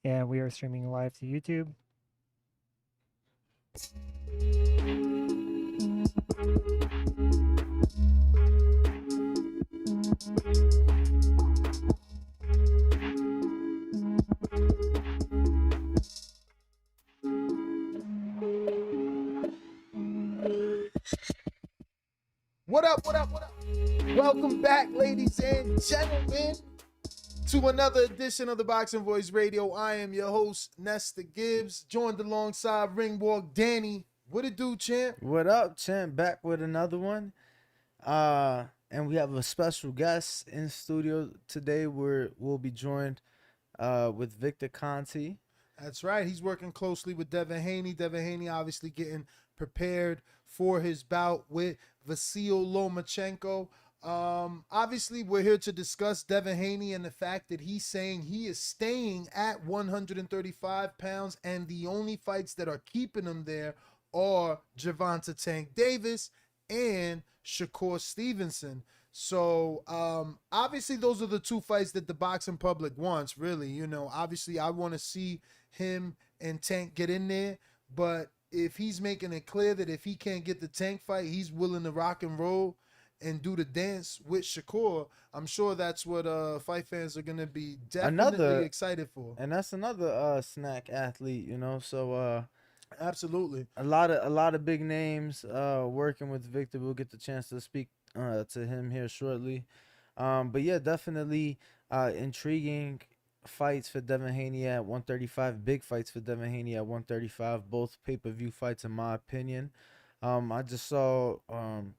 and we are streaming live to YouTube. What up, what up, what up? Welcome back, ladies and gentlemen, to another edition of the Boxing Voice Radio. I am your host, Nesta Gibbs, joined alongside Ringwalk Danny. What it do, champ? What up, champ? Back with another one. And we have a special guest in studio today. We'll be joined with Victor Conte. That's right. He's working closely with Devin Haney. Devin Haney obviously getting prepared for his bout with Vasyl Lomachenko. Obviously, we're here to discuss Devin Haney and the fact that he's saying he is staying at 135 pounds, and the only fights that are keeping him there are Gervonta Tank Davis and Shakur Stevenson. So obviously those are the two fights that the boxing public wants, really. You know, obviously I want to see him and Tank get in there, but if he's making it clear that if he can't get the Tank fight, he's willing to rock and roll and do the dance with Shakur, I'm sure that's what fight fans are gonna be definitely excited for. And that's another snack athlete, you know. So Absolutely. a lot of big names working with Victor. We'll get the chance to speak to him here shortly. But yeah, definitely intriguing fights for Devin Haney at 135. Big fights for Devin Haney at 135. Both pay-per-view fights, in my opinion. I just saw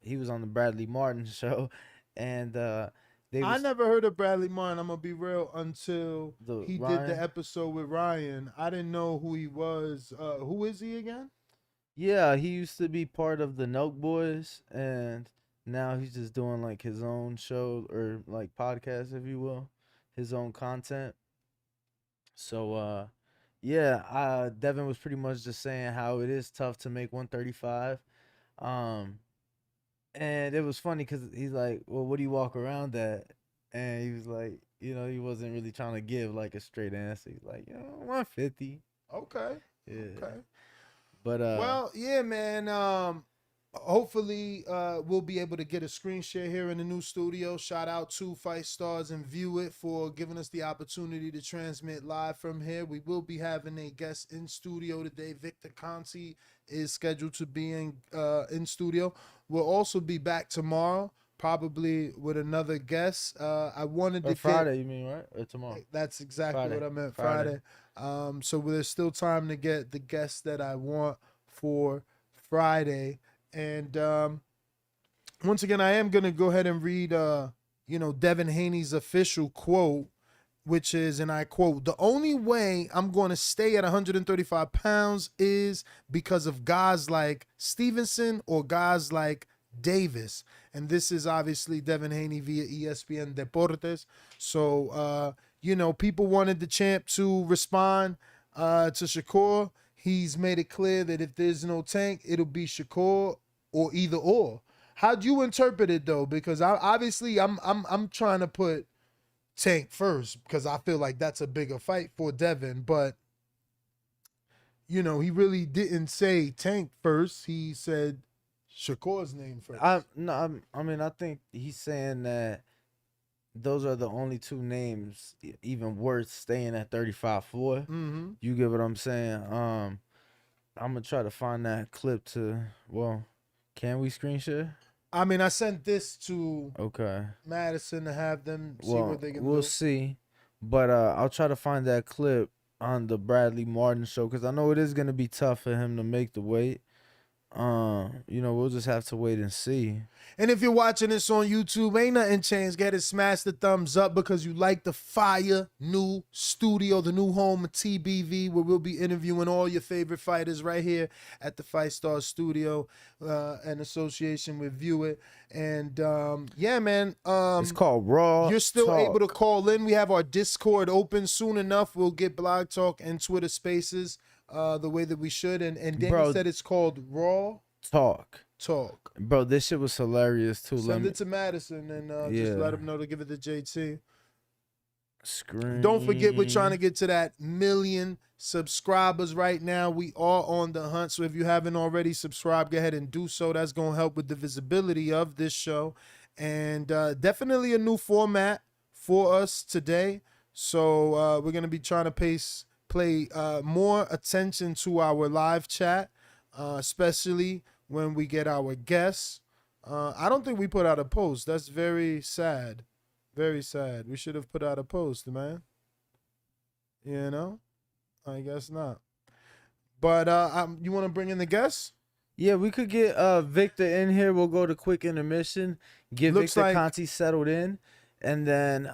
he was on the Bradley Martin show, and I never heard of Bradley Martin, I'm gonna be real, until he Ryan did the episode with Ryan. I didn't know who he was. Who is he again? Yeah, he used to be part of the Nelk Boys, and now he's just doing like his own show or like podcast, if you will, his own content. So yeah, Devin was pretty much just saying how it is tough to make 135. Um and it was funny because he's like, well, what do you walk around at? And he was like, you know, he wasn't really trying to give like a straight answer. He's like, 150. Okay. Yeah. Okay. But Well, yeah, man. Hopefully, we'll be able to get a screen share here in the new studio. Shout out to Fight Stars and View It for giving us the opportunity to transmit live from here. We will be having a guest in studio today. Victor Conte is scheduled to be in studio. We'll also be back tomorrow, probably with another guest. I wanted to Friday, you mean, right? Or tomorrow? That's exactly Friday. what I meant. Friday. So there's still time to get the guests that I want for Friday. And once again, I am gonna go ahead and read Devin Haney's official quote, which is, and I quote, "The only way I'm going to stay at 135 pounds is because of guys like Stevenson or guys like Davis." And this is obviously Devin Haney via ESPN Deportes. So, people wanted the champ to respond to Shakur. He's made it clear that if there's no Tank, it'll be Shakur or either or. How'd you interpret it though? Because I'm trying to put Tank first because I feel like that's a bigger fight for Devin. But he really didn't say Tank first. He said Shakur's name first. I think he's saying that those are the only two names even worth staying at 35 for. Mm-hmm. You get what I'm saying? I'm gonna try to find that clip can we screen share? I mean, I sent this to Okay. Madison to have them see what they can do. We'll see. But I'll try to find that clip on the Bradley Martin show because I know it is gonna be tough for him to make the weight. We'll just have to wait and see. And if you're watching this on YouTube, ain't nothing changed. Get it, smash the thumbs up because you like the fire new studio, the new home of TBV, where we'll be interviewing all your favorite fighters right here at the Fight Star Studio, in association with View It. And yeah, man. It's called Raw. You're still Talk. able to call in. We have our Discord open. Soon enough, we'll get Blog Talk and Twitter Spaces the way that we should. And Danny said it's called Raw Talk. Bro, this shit was hilarious too. Send it to Madison and just let him know to give it to JT. Don't forget, we're trying to get to that 1 million subscribers right now. We are on the hunt. So if you haven't already subscribed, go ahead and do so. That's going to help with the visibility of this show. And definitely a new format for us today. So we're going to be trying to play more attention to our live chat, especially when we get our guests. I don't think we put out a post. That's very sad. Very sad. We should have put out a post, man. You know? I guess not. But you want to bring in the guests? Yeah, we could get Victor in here. We'll go to quick intermission. Get Looks Victor like- Conte settled in. And then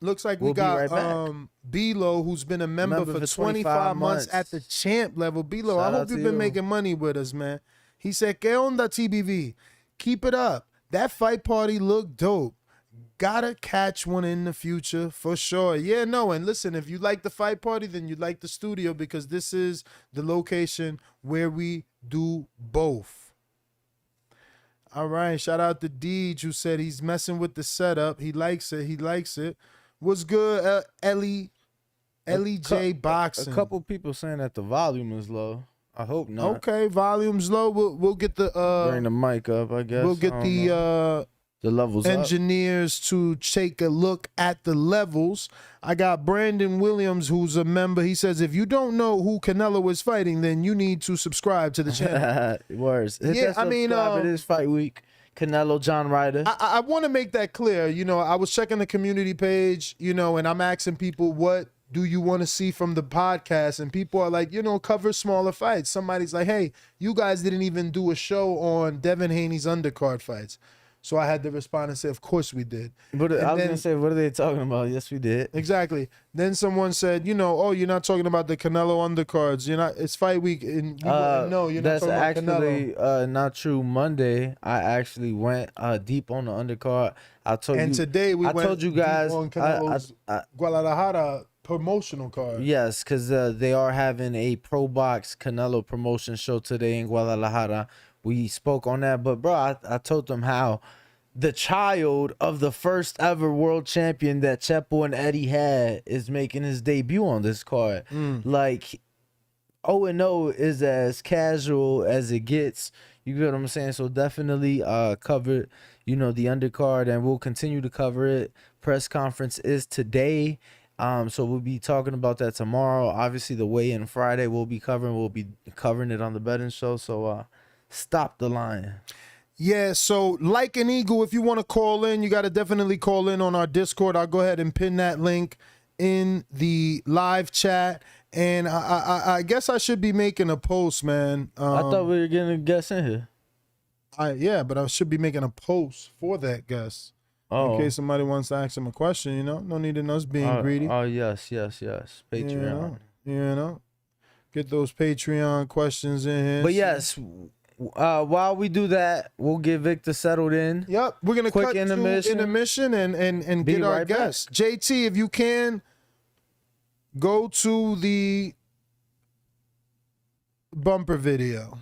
Looks like we'll we be got right back. B-Lo, who's been a member for 25 months at the champ level. B-Lo, I Shout out hope to you've been you. making money with us, man. He said, "Que onda, TBV? Keep it up. That fight party looked dope. Gotta catch one in the future for sure." Yeah, no, and listen, if you like the fight party, then you like the studio, because this is the location where we do both. All right, shout out to Deej, who said he's messing with the setup. He likes it. He likes it. What's good, Ellie J Boxing? a couple people saying that the volume is low. I hope not. Okay, volume's low. We'll get the Bring the mic up, I guess. we'll get I don't know. the the levels up. engineers to take a look at the levels. I got Brandon Williams, who's a member. He says, if you don't know who Canelo is fighting, then you need to subscribe to the channel. Words. Hit Yeah, that I mean, subscribe. It is fight week. Canelo, John Ryder. I want to make that clear. You know, I was checking the community page, you know, and I'm asking people, what do you want to see from the podcast? And people are like, you know, cover smaller fights. Somebody's like, hey, you guys didn't even do a show on Devin Haney's undercard fights. So I had to respond and say, of course we did. But And I was then- gonna say, what are they talking about? Yes, we did. Exactly. Then someone said, you know, oh, you're not talking about the Canelo undercards. You're not. It's fight week, and you wouldn't know. You're not That's talking about Canelo. actually not true. Monday, I actually went deep on the undercard. I told And you. today we I went told you deep guys. on Canelo's Guadalajara promotional card. Yes, because they are having a Pro Box Canelo promotion show today in Guadalajara. We spoke on that, but bro, I told them how the child of the first ever world champion that Chepo and Eddie had is making his debut on this card. Like 0-0 is as casual as it gets. You get what I'm saying? So definitely cover, you know, the undercard, and we'll continue to cover it. Press conference is today. So we'll be talking about that tomorrow. Obviously, the weigh-in Friday we'll be covering it on the betting show. So stop the line. Yeah, so like an eagle, if you want to call in, you got to definitely call in on our Discord. I'll go ahead and pin that link in the live chat. And I guess I should be making a post, man. I thought we were getting a guest in here. Yeah, but I should be making a post for that guest. Oh, In case somebody wants to ask him a question, you know? No need in us being greedy. Oh, yes. Patreon. You know? Get those Patreon questions in here. But yes, while we do that, we'll get Victor settled in. Yep, we're gonna Quick cut intermission. to intermission and Be get our right back. guests. JT, if you can, go to the bumper video.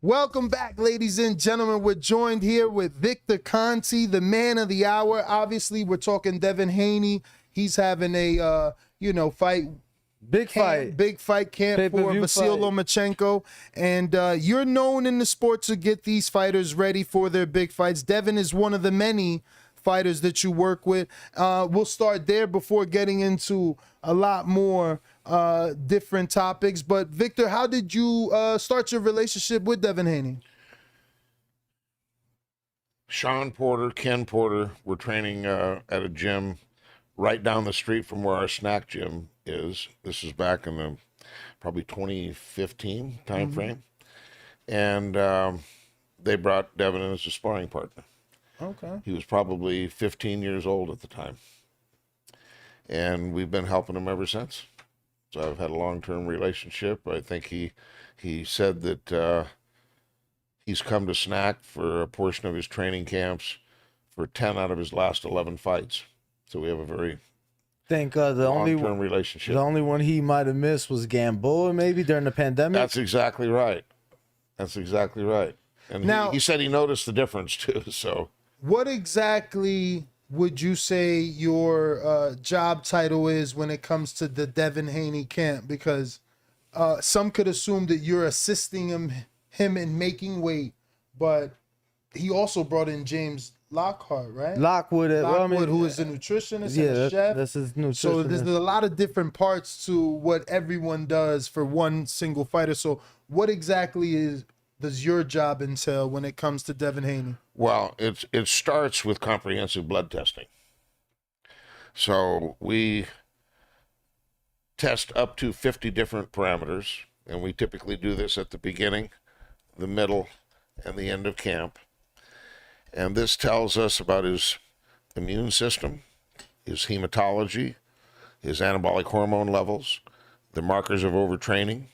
Welcome back, ladies and gentlemen. We're joined here with Victor Conte, the man of the hour. Obviously, we're talking Devin Haney. He's having a, fight. Big fight. Big fight camp for Pay-per-view Vasyl fight. Lomachenko. And you're known in the sport to get these fighters ready for their big fights. Devin is one of the many fighters that you work with. We'll start there before getting into a lot more different topics. But Victor, how did you start your relationship with Devin Haney? Sean Porter, Ken Porter were training at a gym right down the street from where our snack gym is. This is back in the probably 2015 time frame. And they brought Devin in as a sparring partner. Okay. He was probably 15 years old at the time. And we've been helping him ever since. So I've had a long-term relationship. I think he said that he's come to Snack for a portion of his training camps for 10 out of his last 11 fights. So we have a very Think the long-term relationship. The only one he might have missed was Gamboa, maybe during the pandemic. That's exactly right. That's exactly right. And Now- he said he noticed the difference too. So What exactly would you say your job title is when it comes to the Devin Haney camp? Because some could assume that you're assisting him in making weight, but he also brought in James Lockhart, right? Lockwood, Who is a nutritionist and a chef. that's his nutritionist. So there's a lot of different parts to what everyone does for one single fighter. So what exactly does your job entail when it comes to Devin Haney? well, it starts with comprehensive blood testing. So we test up to 50 different parameters, and we typically do this at the beginning, the middle, and the end of camp. And this tells us about his immune system, his hematology, his anabolic hormone levels, the markers of overtraining.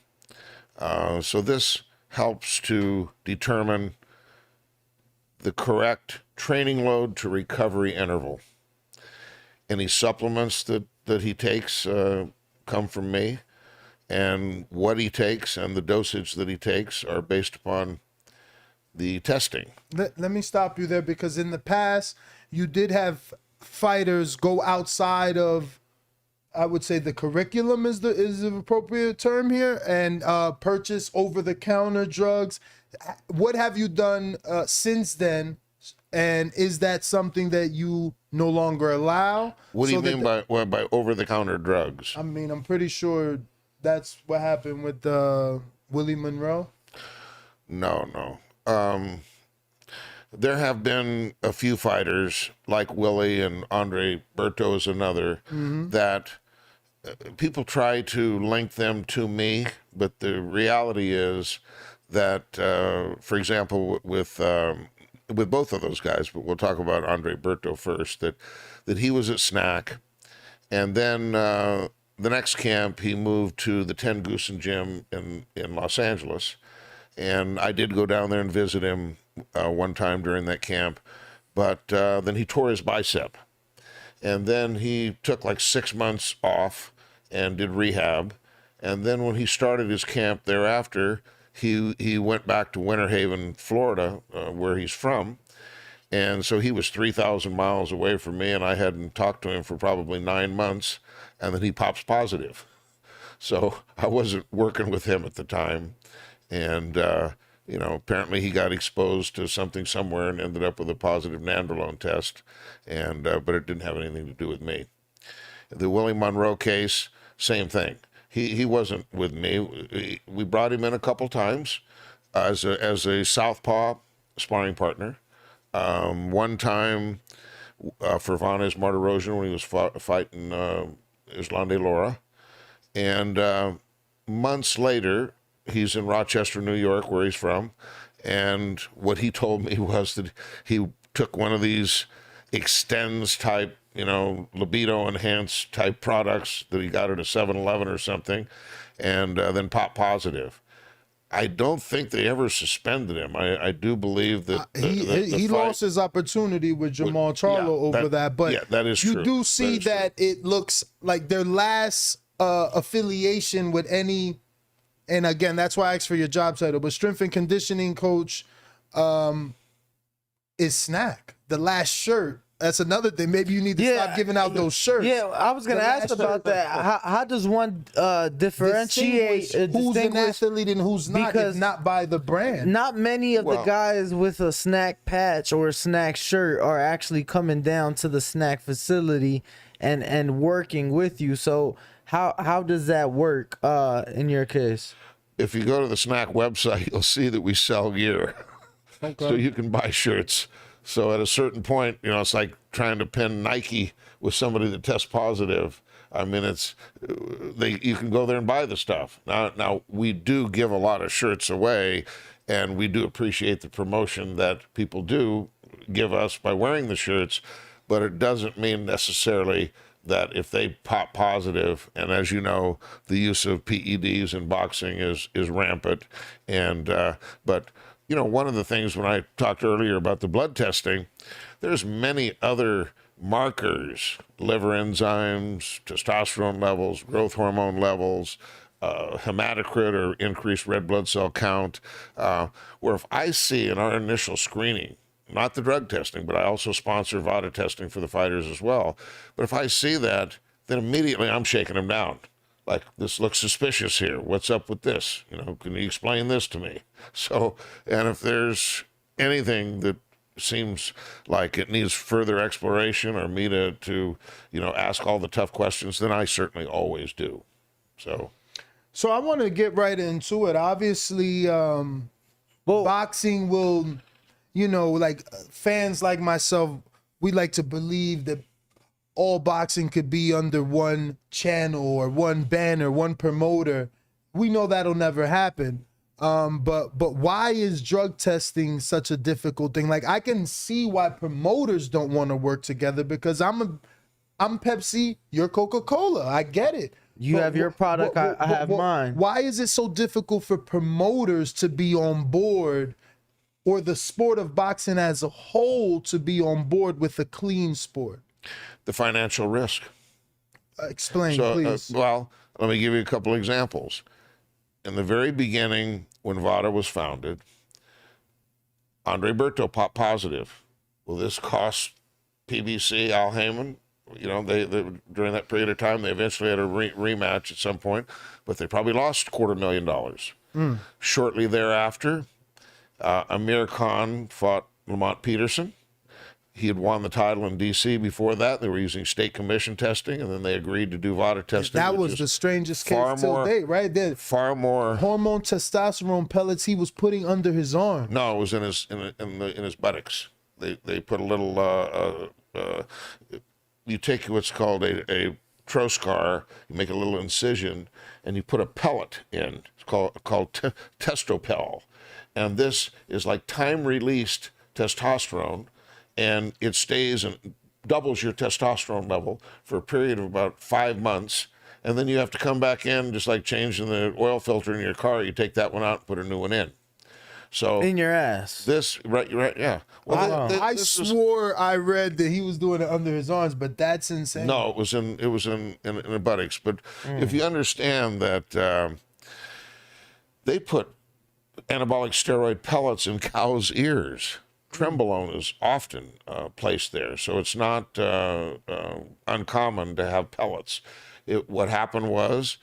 So this helps to determine the correct training load to recovery interval. Any supplements that he takes come from me, and what he takes and the dosage that he takes are based upon the testing. Let me stop you there, because in the past you did have fighters go outside of, I would say, the curriculum is the appropriate term here, and purchase over-the-counter drugs. What have you done since then, and is that something that you no longer allow? What do you So mean that by over-the-counter drugs? I mean, I'm pretty sure that's what happened with Willie Monroe. No. There have been a few fighters like Willie, and Andre Berto is another, that people try to link them to me, but the reality is that, for example, with both of those guys, but we'll talk about Andre Berto first, that he was at Snack, and then the next camp he moved to the Ten Goosen Gym in Los Angeles. And I did go down there and visit him one time during that camp, but then he tore his bicep. And then he took like 6 months off and did rehab. And then when he started his camp thereafter, he went back to Winter Haven, Florida, where he's from. And so he was 3,000 miles away from me, and I hadn't talked to him for probably 9 months, and then he pops positive. So I wasn't working with him at the time. And, apparently he got exposed to something somewhere and ended up with a positive nandrolone test. And, but it didn't have anything to do with me. The Willie Monroe case, same thing. He wasn't with me. We brought him in a couple times as a southpaw sparring partner. One time for Vanna's Martirosian when he was fighting Islam de Laura. And months later, he's in Rochester, New York, where he's from. And what he told me was that he took one of these Extends type, libido enhanced type products that he got at a 7-Eleven or something, and then popped positive. I don't think they ever suspended him. I do believe that he lost his opportunity with Jamal Charlo over that. But yeah, that is you true. do see that it looks like their last affiliation with any and again, that's why I asked for your job title. But strength and conditioning coach is snack. The last shirt. That's another thing. Maybe you need to stop giving out those shirts. Yeah, I was gonna ask about that. How does one differentiate who's an athlete and who's not, because if not by the brand? Not many of the guys with a snack patch or a snack shirt are actually coming down to the snack facility and working with you. So how does that work in your case? If you go to the snack website, you'll see that we sell gear. Okay. So you can buy shirts. So at a certain point, you know, it's like trying to pin Nike with somebody that tests positive. I mean, you can go there and buy the stuff. Now we do give a lot of shirts away, and we do appreciate the promotion that people do give us by wearing the shirts, but it doesn't mean necessarily that if they pop positive, and as you know, the use of PEDs in boxing is rampant, and but you know, one of the things when I talked earlier about the blood testing, there's many other markers, liver enzymes, testosterone levels, growth hormone levels, hematocrit or increased red blood cell count, where if I see in our initial screening, not the drug testing, but I also sponsor Vada testing for the fighters as well, but if I see that, then immediately I'm shaking them down. Like, this looks suspicious here. What's up with this? You know, can you explain this to me? So, and if there's anything that seems like it needs further exploration or me to you know, ask all the tough questions, then I certainly always do. So I want to get right into it. Obviously, boxing will, you know, like fans like myself, we like to believe that all boxing could be under one channel or one banner, one promoter. We know that'll never happen. But why is drug testing such a difficult thing? Like, I can see why promoters don't want to work together, because I'm Pepsi, you're Coca-Cola. I get it. You have your product, I have mine. Why is it so difficult for promoters to be on board, or the sport of boxing as a whole to be on board with a clean sport? the financial risk. Explain, please. Well, let me give you a couple examples. In the very beginning, when Vada was founded, Andre Berto popped positive. Well, this cost PBC, Al Heyman, you know, they during that period of time, they eventually had a rematch at some point, but they probably lost $250,000. Shortly thereafter, Amir Khan fought Lamont Peterson. He had won the title in D.C. before that. They were using state commission testing, and then they agreed to do Vada testing. That was the strangest case till date, right? There, far more hormone testosterone pellets he was putting under his arm. No, it was in his buttocks. They put a little. You take what's called a troscar. You make a little incision, and you put a pellet in. It's called Testopel, and this is like time-released testosterone. And it stays and doubles your testosterone level for a period of about 5 months. And then you have to come back in, just like changing the oil filter in your car. You take that one out and put a new one in. So in your ass. Right, yeah. Well, I swore I read that he was doing it under his arms, but that's insane. No, it was in the buttocks. But if you understand that they put anabolic steroid pellets in cows' ears. Trenbolone is often placed there, so it's not uncommon to have pellets. What happened was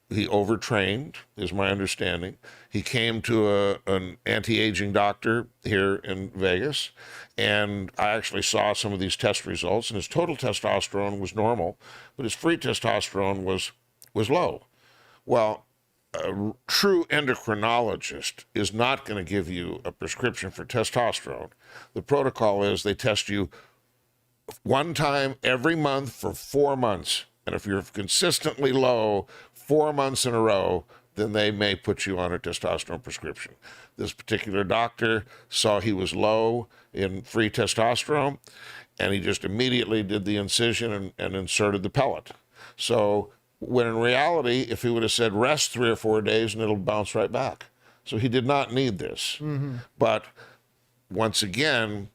he overtrained, is my understanding. He came to an anti-aging doctor here in Vegas, and I actually saw some of these test results, and his total testosterone was normal, but his free testosterone was low. Well, a true endocrinologist is not going to give you a prescription for testosterone. The protocol is they test you one time every month for 4 months. And if you're consistently low 4 months in a row, then they may put you on a testosterone prescription. This particular doctor saw he was low in free testosterone, and he just immediately did the incision and inserted the pellet. So when in reality, if he would have said rest 3 or 4 days and it'll bounce right back. So he did not need this. But once again,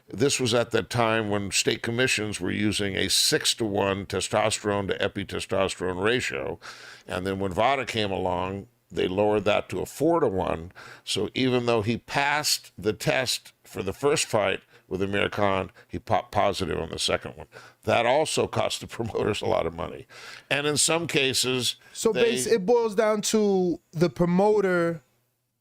this was at that time when state commissions were using a 6-to-1 testosterone to epitestosterone ratio. And then when Vada came along, they lowered that to a 4-1. So even though he passed the test for the first fight with Amir Khan, he popped positive on the second one. That also cost the promoters a lot of money. And in some cases, So it boils down to the promoter.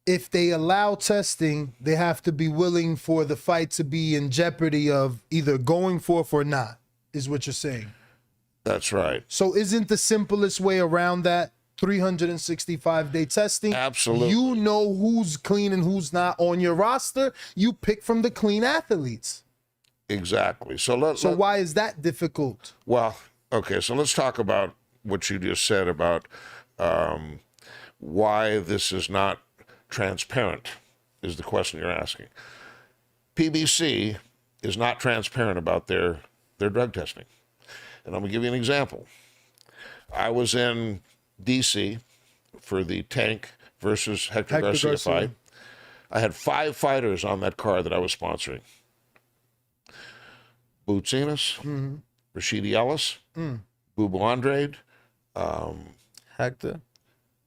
If they allow testing, they have to be willing for the fight to be in jeopardy of either going forth or not, is what you're saying. That's right. So isn't the simplest way around that 365-day testing? Absolutely. You know who's clean and who's not on your roster. You pick from the clean athletes. Exactly. So why is that difficult? Well, okay, so let's talk about what you just said about why this is not transparent, is the question you're asking. PBC is not transparent about their drug testing. And I'm going to give you an example. I was in D.C. for the Tank versus Hector Garcia fight. I had 5 fighters on that card that I was sponsoring. Boots Enos, Rashidi Ellis, Bubu Andrade, Hector.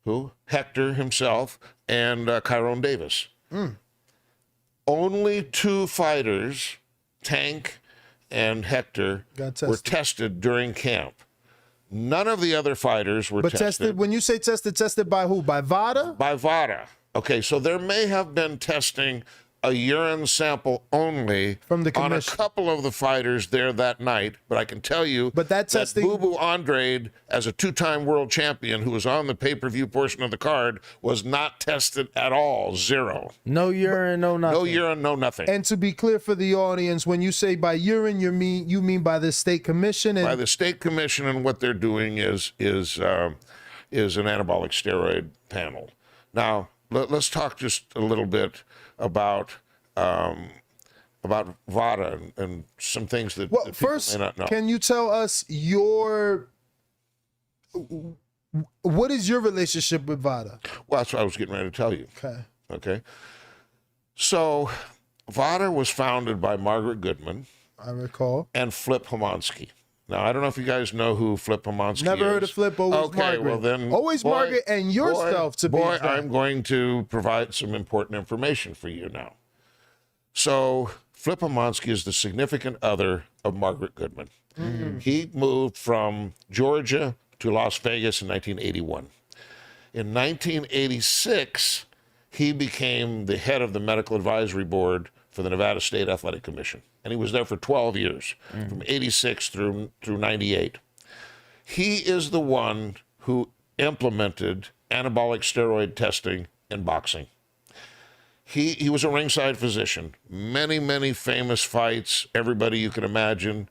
who? Hector himself, and Kyron Davis. Only 2 fighters, Tank and Hector, were tested during camp. None of the other fighters were tested. But tested, when you say tested by who? By Vada? By Vada. Okay, so there may have been testing a urine sample only from the on a couple of the fighters there that night, but I can tell you that Bubu Andrade, as a 2-time world champion who was on the pay-per-view portion of the card, was not tested at all. 0. No urine, no nothing. No urine, no nothing. And to be clear for the audience, when you say by urine, you mean by the state commission? By the state commission, and what they're doing is an anabolic steroid panel. Now, let's talk just a little bit about Vada and some things that, that people may not know. Can you tell us what is your relationship with Vada? Well, that's what I was getting ready to tell you. Okay. So Vada was founded by Margaret Goodman, I recall, and Flip Homansky. Now, I don't know if you guys know who Flip Homansky is. Never heard of Flip, always Margaret. Well then, always Margaret and yourself to be exact. I'm going to provide some important information for you now. So, Flip Homansky is the significant other of Margaret Goodman. He moved from Georgia to Las Vegas in 1981. In 1986, he became the head of the medical advisory board for the Nevada State Athletic Commission. And he was there for 12 years, from 86 through 98. He is the one who implemented anabolic steroid testing in boxing. He was a ringside physician. Many famous fights, everybody you can imagine.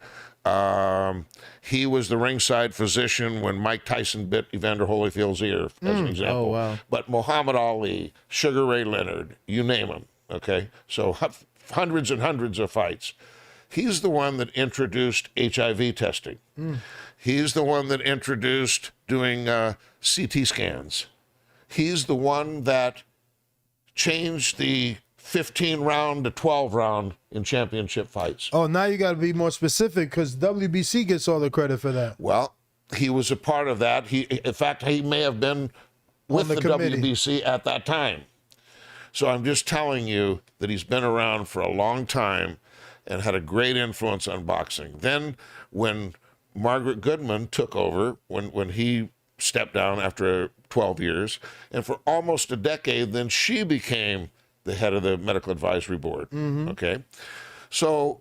He was the ringside physician when Mike Tyson bit Evander Holyfield's ear, as an example. Oh, wow. But Muhammad Ali, Sugar Ray Leonard, you name them, okay? So hundreds and hundreds of fights. He's the one that introduced HIV testing. He's the one that introduced doing CT scans. He's the one that changed the 15-round to 12-round in championship fights. Oh, now you got to be more specific because WBC gets all the credit for that. Well, he was a part of that. In fact, he may have been with the WBC at that time. So I'm just telling you that he's been around for a long time and had a great influence on boxing. Then when Margaret Goodman took over, when he stepped down after 12 years, and for almost a decade, then she became the head of the medical advisory board. Okay. So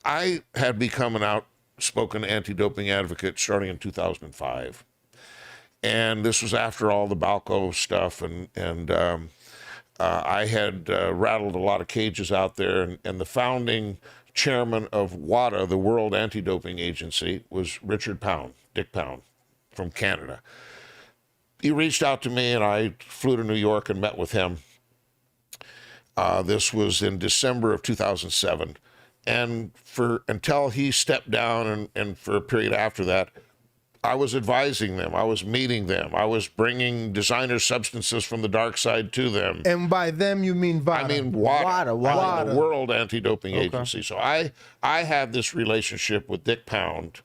I had become an outspoken anti-doping advocate starting in 2005. And this was after all the Balco stuff, and I had rattled a lot of cages out there, and the founding chairman of WADA, the World Anti-Doping Agency, was Richard Pound, Dick Pound, from Canada. He reached out to me, and I flew to New York and met with him. This was in December of 2007. And until he stepped down and for a period after that, I was advising them. I was meeting them. I was bringing designer substances from the dark side to them. And by them, you mean Vada? I mean WADA. The World Anti-Doping Agency. So I had this relationship with Dick Pound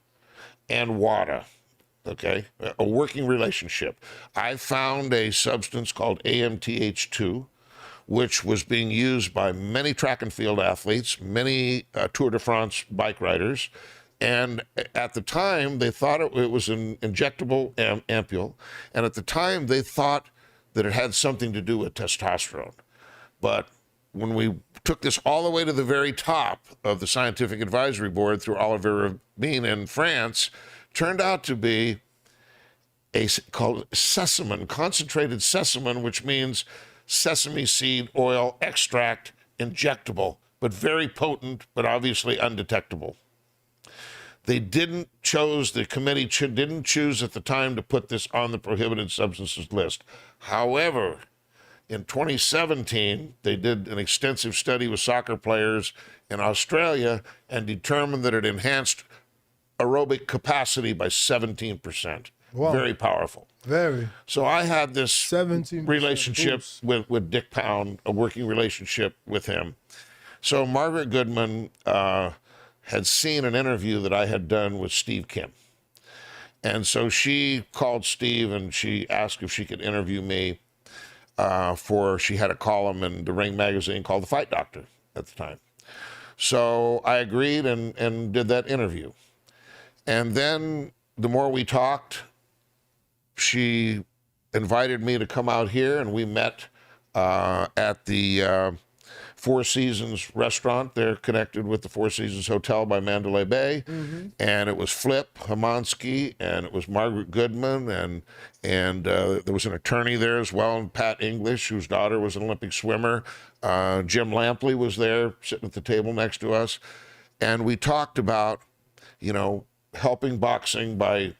and WADA. okay, a working relationship. I found a substance called AMTH2, which was being used by many track and field athletes, many Tour de France bike riders. And at the time, they thought it was an injectable ampule. And at the time, they thought that it had something to do with testosterone. But when we took this all the way to the very top of the scientific advisory board through Olivier Rabin in France, turned out to be called sesamin, concentrated sesamin, which means sesame seed oil extract, injectable, but very potent, but obviously undetectable. They the committee didn't choose at the time to put this on the prohibited substances list. However, in 2017, they did an extensive study with soccer players in Australia and determined that it enhanced aerobic capacity by 17%. Wow. Very powerful. Very. So I had this 17% relationship boost. with Dick Pound, a working relationship with him. So Margaret Goodman had seen an interview that I had done with Steve Kim. And so she called Steve and she asked if she could interview me she had a column in the Ring magazine called The Fight Doctor at the time. So I agreed and did that interview. And then the more we talked, she invited me to come out here, and we met at the Four Seasons restaurant. They're connected with the Four Seasons Hotel by Mandalay Bay. And it was Flip Hamansky, and it was Margaret Goodman, and there was an attorney there as well, and Pat English, whose daughter was an Olympic swimmer. Jim Lampley was there sitting at the table next to us. And we talked about, helping boxing by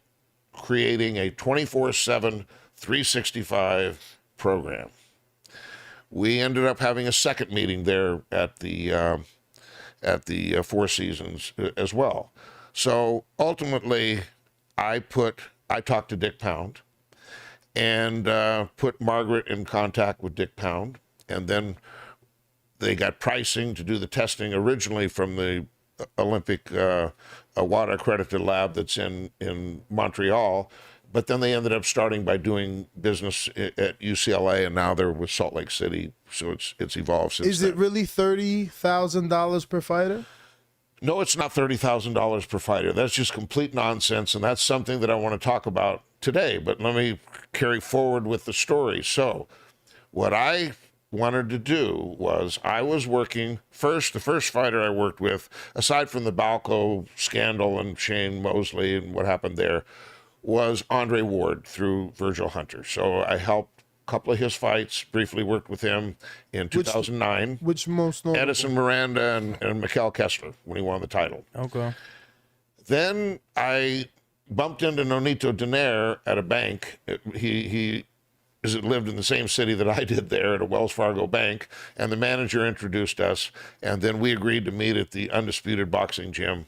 creating a 24/7, 365 program. We ended up having a second meeting there at the Four Seasons as well. So ultimately, I talked to Dick Pound and put Margaret in contact with Dick Pound, and then they got pricing to do the testing originally from the Olympic Wada accredited lab that's in Montreal. But then they ended up starting by doing business at UCLA, and now they're with Salt Lake City. So it's evolved since Is then. it really $30,000 per fighter? No, it's not $30,000 per fighter. That's just complete nonsense, and that's something that I want to talk about today. But let me carry forward with the story. So what I wanted to do was I was working the first fighter I worked with, aside from the Balco scandal and Shane Mosley and what happened there, was Andre Ward through Virgil Hunter. So I helped a couple of his fights, briefly worked with him in 2009. Which most notable? Edison Miranda and Mikkel Kessler when he won the title. Okay. Then I bumped into Nonito Donaire at a bank. He lived in the same city that I did there at a Wells Fargo bank, and the manager introduced us, and then we agreed to meet at the Undisputed Boxing Gym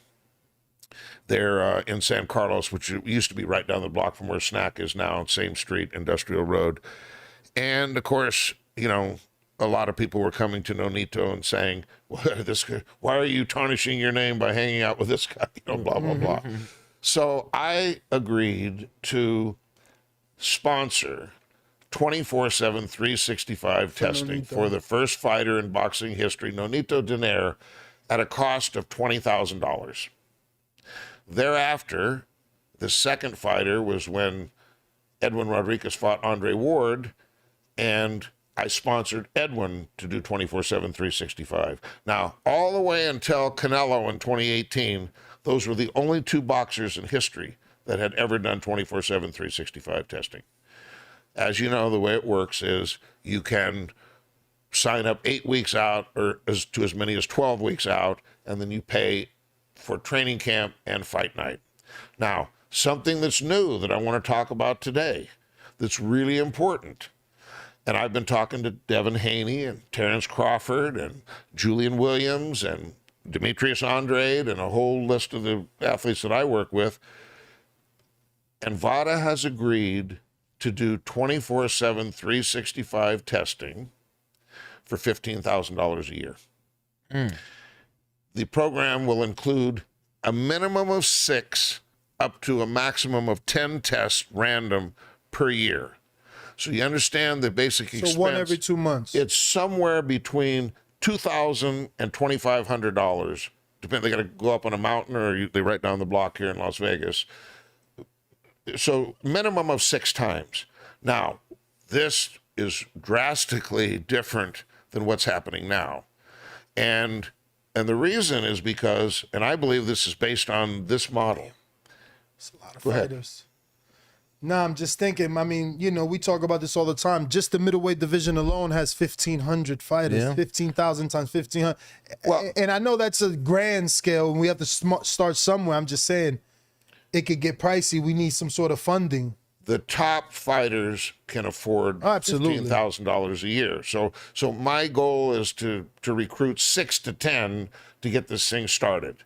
there in San Carlos, which used to be right down the block from where Snack is now, same street, Industrial Road. And of course, a lot of people were coming to Nonito and saying, why are you tarnishing your name by hanging out with this guy? Blah, blah, blah. So I agreed to sponsor 24/7, 365 testing for the first fighter in boxing history, Nonito Donaire, at a cost of $20,000. Thereafter, the second fighter was when Edwin Rodriguez fought Andre Ward, and I sponsored Edwin to do 24/7, 365. Now, all the way until Canelo in 2018, those were the only two boxers in history that had ever done 24/7, 365 testing. As you know, the way it works is you can sign up 8 weeks out or as many as 12 weeks out, and then you pay for training camp and fight night. Now, something that's new that I want to talk about today that's really important, and I've been talking to Devin Haney and Terrence Crawford and Julian Williams and Demetrius Andrade and a whole list of the athletes that I work with, and Vada has agreed to do 24/7, 365 testing for $15,000 a year. The program will include a minimum of 6 up to a maximum of 10 tests random per year. So you understand the basic expense. So one every 2 months. It's somewhere between $2,000 and $2,500. Depending, they got to go up on a mountain or they right down the block here in Las Vegas. So minimum of 6 times. Now, this is drastically different than what's happening now. And the reason is because, and I believe this is based on this model. It's a lot of Go ahead. fighters. Nah, I'm just thinking. I mean, you know, we talk about this all the time. Just the middleweight division alone has 1,500 fighters. Yeah. 15,000 times 1,500. Well- And I know that's a grand scale, and we have to start somewhere. I'm just saying, it could get pricey. We need some sort of funding. The top fighters can afford Absolutely. $15,000 a year. So my goal is to recruit 6 to 10 to get this thing started.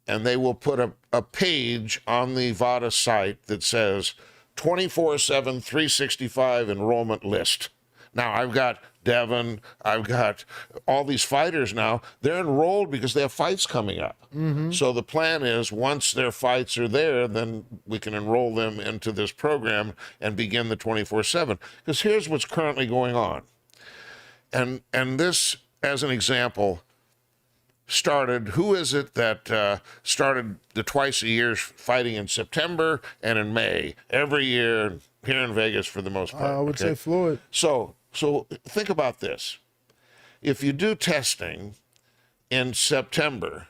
And they will put a page on the Vada site that says 24/7, 365 enrollment list. Now, I've got Devin, I've got all these fighters now. They're enrolled because they have fights coming up. So the plan is once their fights are there, then we can enroll them into this program and begin the 24/7. Because here's what's currently going on. And this, as an example, started, who is it that started the twice a year fighting in September and in May every year here in Vegas for the most part? I would say Floyd. So think about this. If you do testing in September,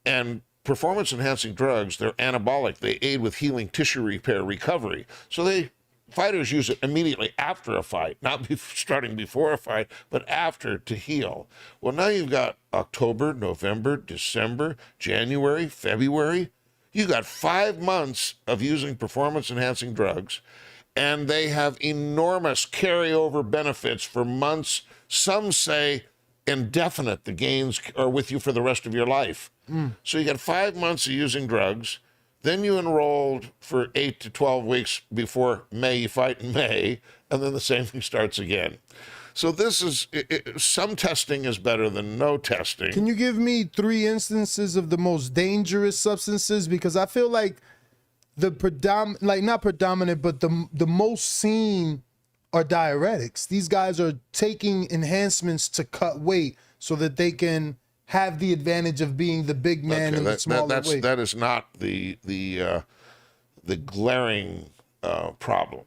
and performance-enhancing drugs, they're anabolic. They aid with healing, tissue repair, recovery. So fighters use it immediately after a fight, not starting before a fight, but after to heal. Well, now you've got October, November, December, January, February. You got 5 months of using performance-enhancing drugs, and they have enormous carryover benefits for months. Some say indefinite. The gains are with you for the rest of your life. So you got 5 months of using drugs. Then you enrolled for 8 to 12 weeks before May. You fight in May, and then the same thing starts again. So this is, some testing is better than no testing. Can you give me 3 instances of the most dangerous substances? Because I feel like the not predominant, but the most seen are diuretics. These guys are taking enhancements to cut weight so that they can have the advantage of being the big man in the smaller weight. That is not the glaring problem.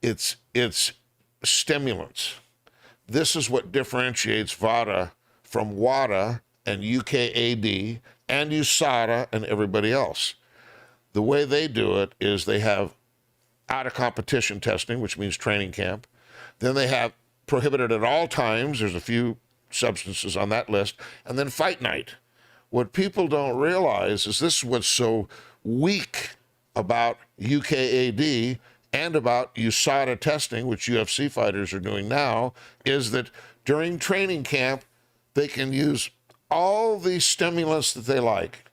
It's stimulants. This is what differentiates Vada from WADA and UKAD and USADA and everybody else. The way they do it is they have out of competition testing, which means training camp. Then they have prohibited at all times. There's a few substances on that list. And then fight night. What people don't realize is this is what's so weak about UKAD and about USADA testing, which UFC fighters are doing now, is that during training camp, they can use all the stimulants that they like.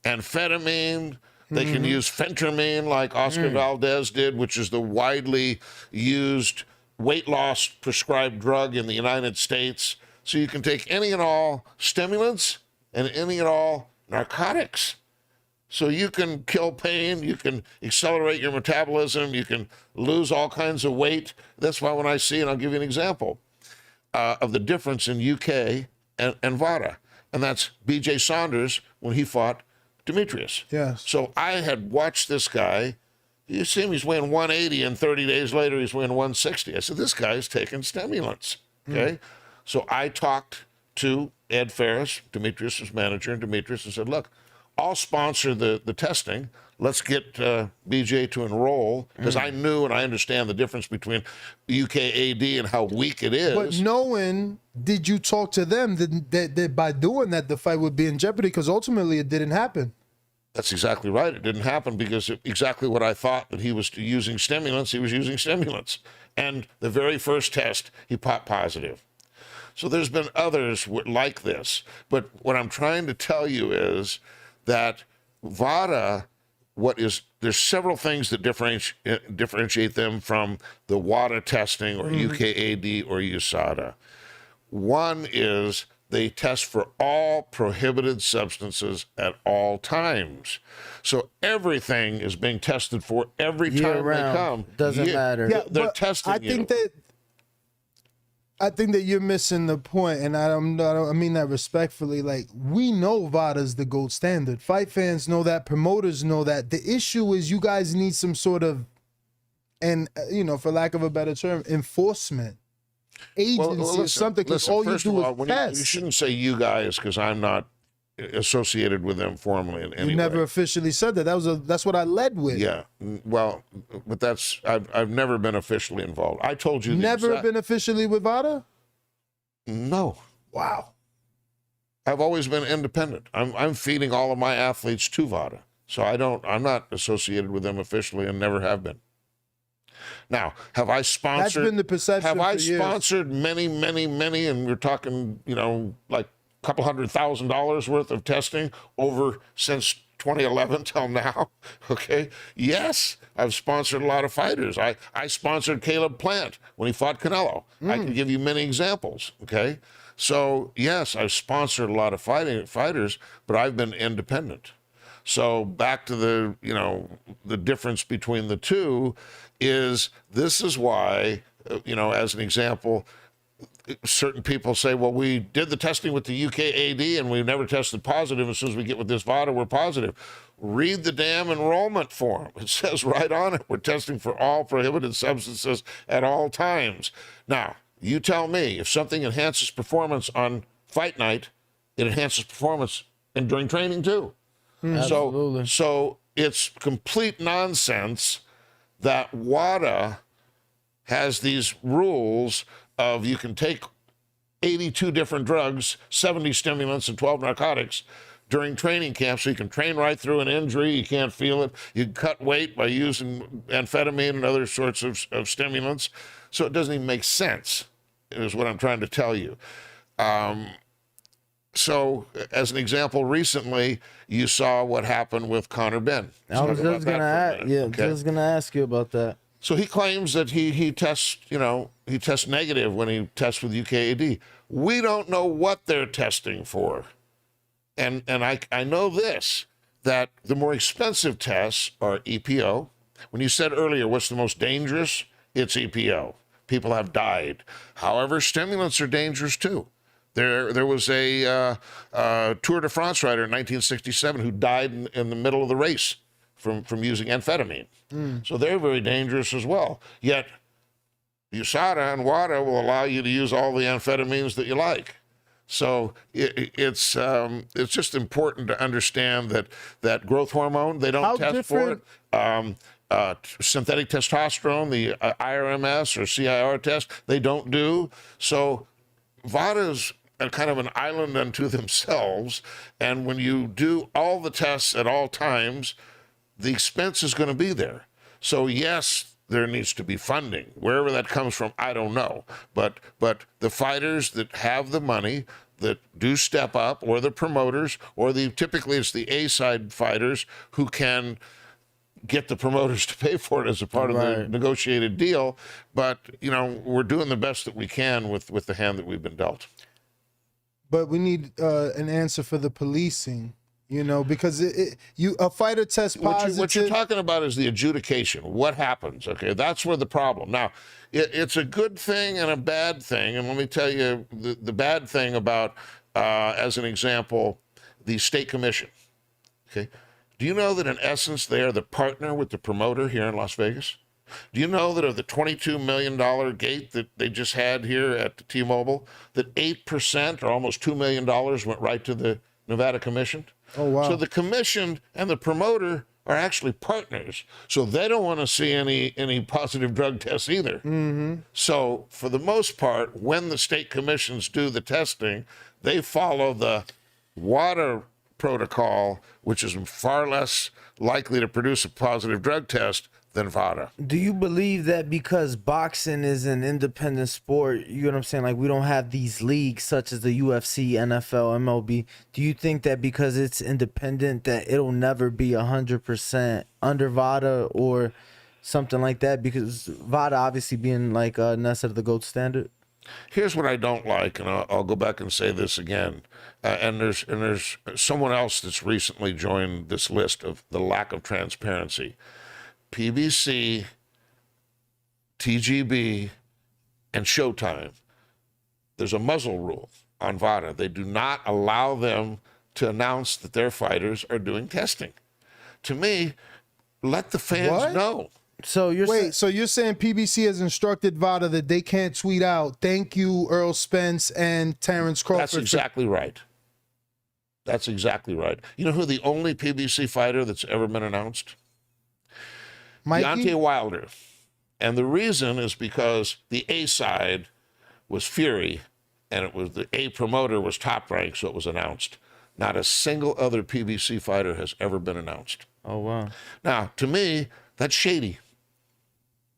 Amphetamine, they can use phentermine like Oscar Valdez did, which is the widely used weight loss prescribed drug in the United States. So you can take any and all stimulants and any and all narcotics. So you can kill pain, you can accelerate your metabolism, you can lose all kinds of weight. That's why when I see, and I'll give you an example of the difference in UK and Vada, and that's BJ Saunders when he fought Demetrius. Yes. So I had watched this guy. You see him, he's weighing 180, and 30 days later, he's weighing 160. I said, this guy's taking stimulants, okay? So I talked to Ed Ferris, Demetrius' manager, and Demetrius, and said, look, I'll sponsor the testing. Let's get BJ to enroll, because I knew and I understand the difference between UKAD and how weak it is. But knowing, did you talk to them that by doing that, the fight would be in jeopardy? Because ultimately it didn't happen. That's exactly right. It didn't happen because exactly what I thought, that he was using stimulants, he was using stimulants. And the very first test, he popped positive. So there's been others like this. But what I'm trying to tell you is that Vada, there's several things that differentiate them from the WADA testing or UKAD or USADA. One is they test for all prohibited substances at all times. So everything is being tested for every Year time round. they come. Doesn't matter. Yeah, They're but testing I think that you're missing the point, and I mean that respectfully. Like, we know Vada's the gold standard. Fight fans know that. Promoters know that. The issue is you guys need some sort of, and for lack of a better term, enforcement agency or something. Because all you first do of all, is test. you shouldn't say you guys because I'm not associated with them formally in any You never way. officially said that. That's what I led with. Yeah, well, but I've never been officially involved. I told you Never been officially with Vada? No. Wow. I've always been independent. I'm feeding all of my athletes to Vada, so I'm not associated with them officially and never have been. Now, have I sponsored? That's been the perception. Have I for years. sponsored many, and we're talking, like a couple $100,000 worth of testing over since 2011 till now? Okay. Yes, I've sponsored a lot of fighters. I sponsored Caleb Plant when he fought Canelo. I can give you many examples. Okay. So yes, I've sponsored a lot of fighters, but I've been independent. So back to the difference between the two is this is why, as an example, certain people say, well, we did the testing with the UKAD and we never tested positive. As soon as we get with this Vada, we're positive. Read the damn enrollment form. It says right on it, we're testing for all prohibited substances at all times. Now, you tell me, if something enhances performance on fight night, it enhances performance during training too. Absolutely. So it's complete nonsense that WADA has these rules of you can take 82 different drugs, 70 stimulants, and 12 narcotics during training camp, so you can train right through an injury. You can't feel it. You can cut weight by using amphetamine and other sorts of stimulants. So it doesn't even make sense, is what I'm trying to tell you. So, as an example, recently you saw what happened with Connor Ben. I was just gonna ask you about that. So he claims that he tests negative when he tests with UKAD. We don't know what they're testing for, and I know this, that the more expensive tests are EPO. When you said earlier, what's the most dangerous? It's EPO. People have died. However, stimulants are dangerous too. There was a Tour de France rider in 1967 who died in the middle of the race from using amphetamine. So they're very dangerous as well. Yet USADA and WADA will allow you to use all the amphetamines that you like. So it's just important to understand that growth hormone, they don't test for it. Synthetic testosterone, the IRMS or CIR test, they don't do. So VADA's kind of an island unto themselves, and when you do all the tests at all times, the expense is going to be there. So yes, there needs to be funding. Wherever that comes from, I don't know. But the fighters that have the money, that do step up, or the promoters, or typically it's the A-side fighters who can get the promoters to pay for it as a part of the negotiated deal. But, we're doing the best that we can with the hand that we've been dealt. But we need an answer for the policing, because a fighter test positive. What you're talking about is the adjudication. What happens? Okay, that's where the problem. Now, it's a good thing and a bad thing. And let me tell you the bad thing about, as an example, the state commission. Okay, do you know that in essence they are the partner with the promoter here in Las Vegas? Do you know that of the $22 million gate that they just had here at the T-Mobile, that 8% or almost $2 million went right to the Nevada Commission? Oh, wow. So the commission and the promoter are actually partners. So they don't want to see any positive drug tests either. Mm-hmm. So for the most part, when the state commissions do the testing, they follow the WADA protocol, which is far less likely to produce a positive drug test than Vada. Do you believe that because boxing is an independent sport, you know what I'm saying, like we don't have these leagues such as the UFC, NFL, MLB, do you think that because it's independent that it'll never be 100% under Vada or something like that? Because Vada obviously being like Nessa the gold standard. Here's what I don't like, and I'll go back and say this again. And there's someone else that's recently joined this list of the lack of transparency. PBC, TGB, and Showtime. There's a muzzle rule on Vada. They do not allow them to announce that their fighters are doing testing. To me, let the fans know. So so you're saying PBC has instructed Vada that they can't tweet out, "Thank you, Earl Spence and Terrence Crawford." That's exactly right. That's exactly right. You know who the only PBC fighter that's ever been announced? Mikey? Deontay Wilder. And the reason is because the A side was Fury, and it was the A promoter was Top Rank, so it was announced. Not a single other PBC fighter has ever been announced. Oh, wow. Now, to me, that's shady.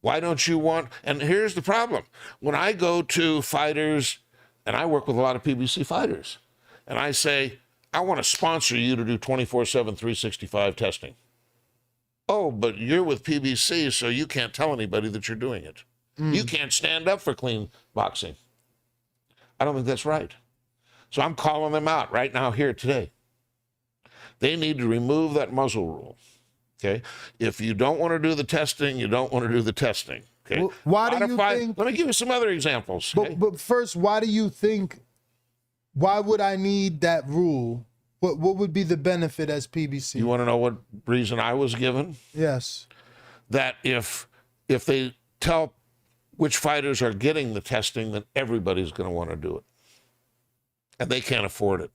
Why don't you want, and here's the problem. When I go to fighters, and I work with a lot of PBC fighters, and I say, I want to sponsor you to do 24/7, 365 testing. Oh, but you're with PBC, so you can't tell anybody that you're doing it. You can't stand up for clean boxing. I don't think that's right. So I'm calling them out right now here today. They need to remove that muzzle rule. Okay? If you don't want to do the testing, you don't want to do the testing. Okay? Well, why do you think? Let me give you some other examples. Okay? But first, why do you think? Why would I need that rule? What would be the benefit as PBC? You want to know what reason I was given? Yes. That if they tell which fighters are getting the testing, then everybody's going to want to do it. And they can't afford it.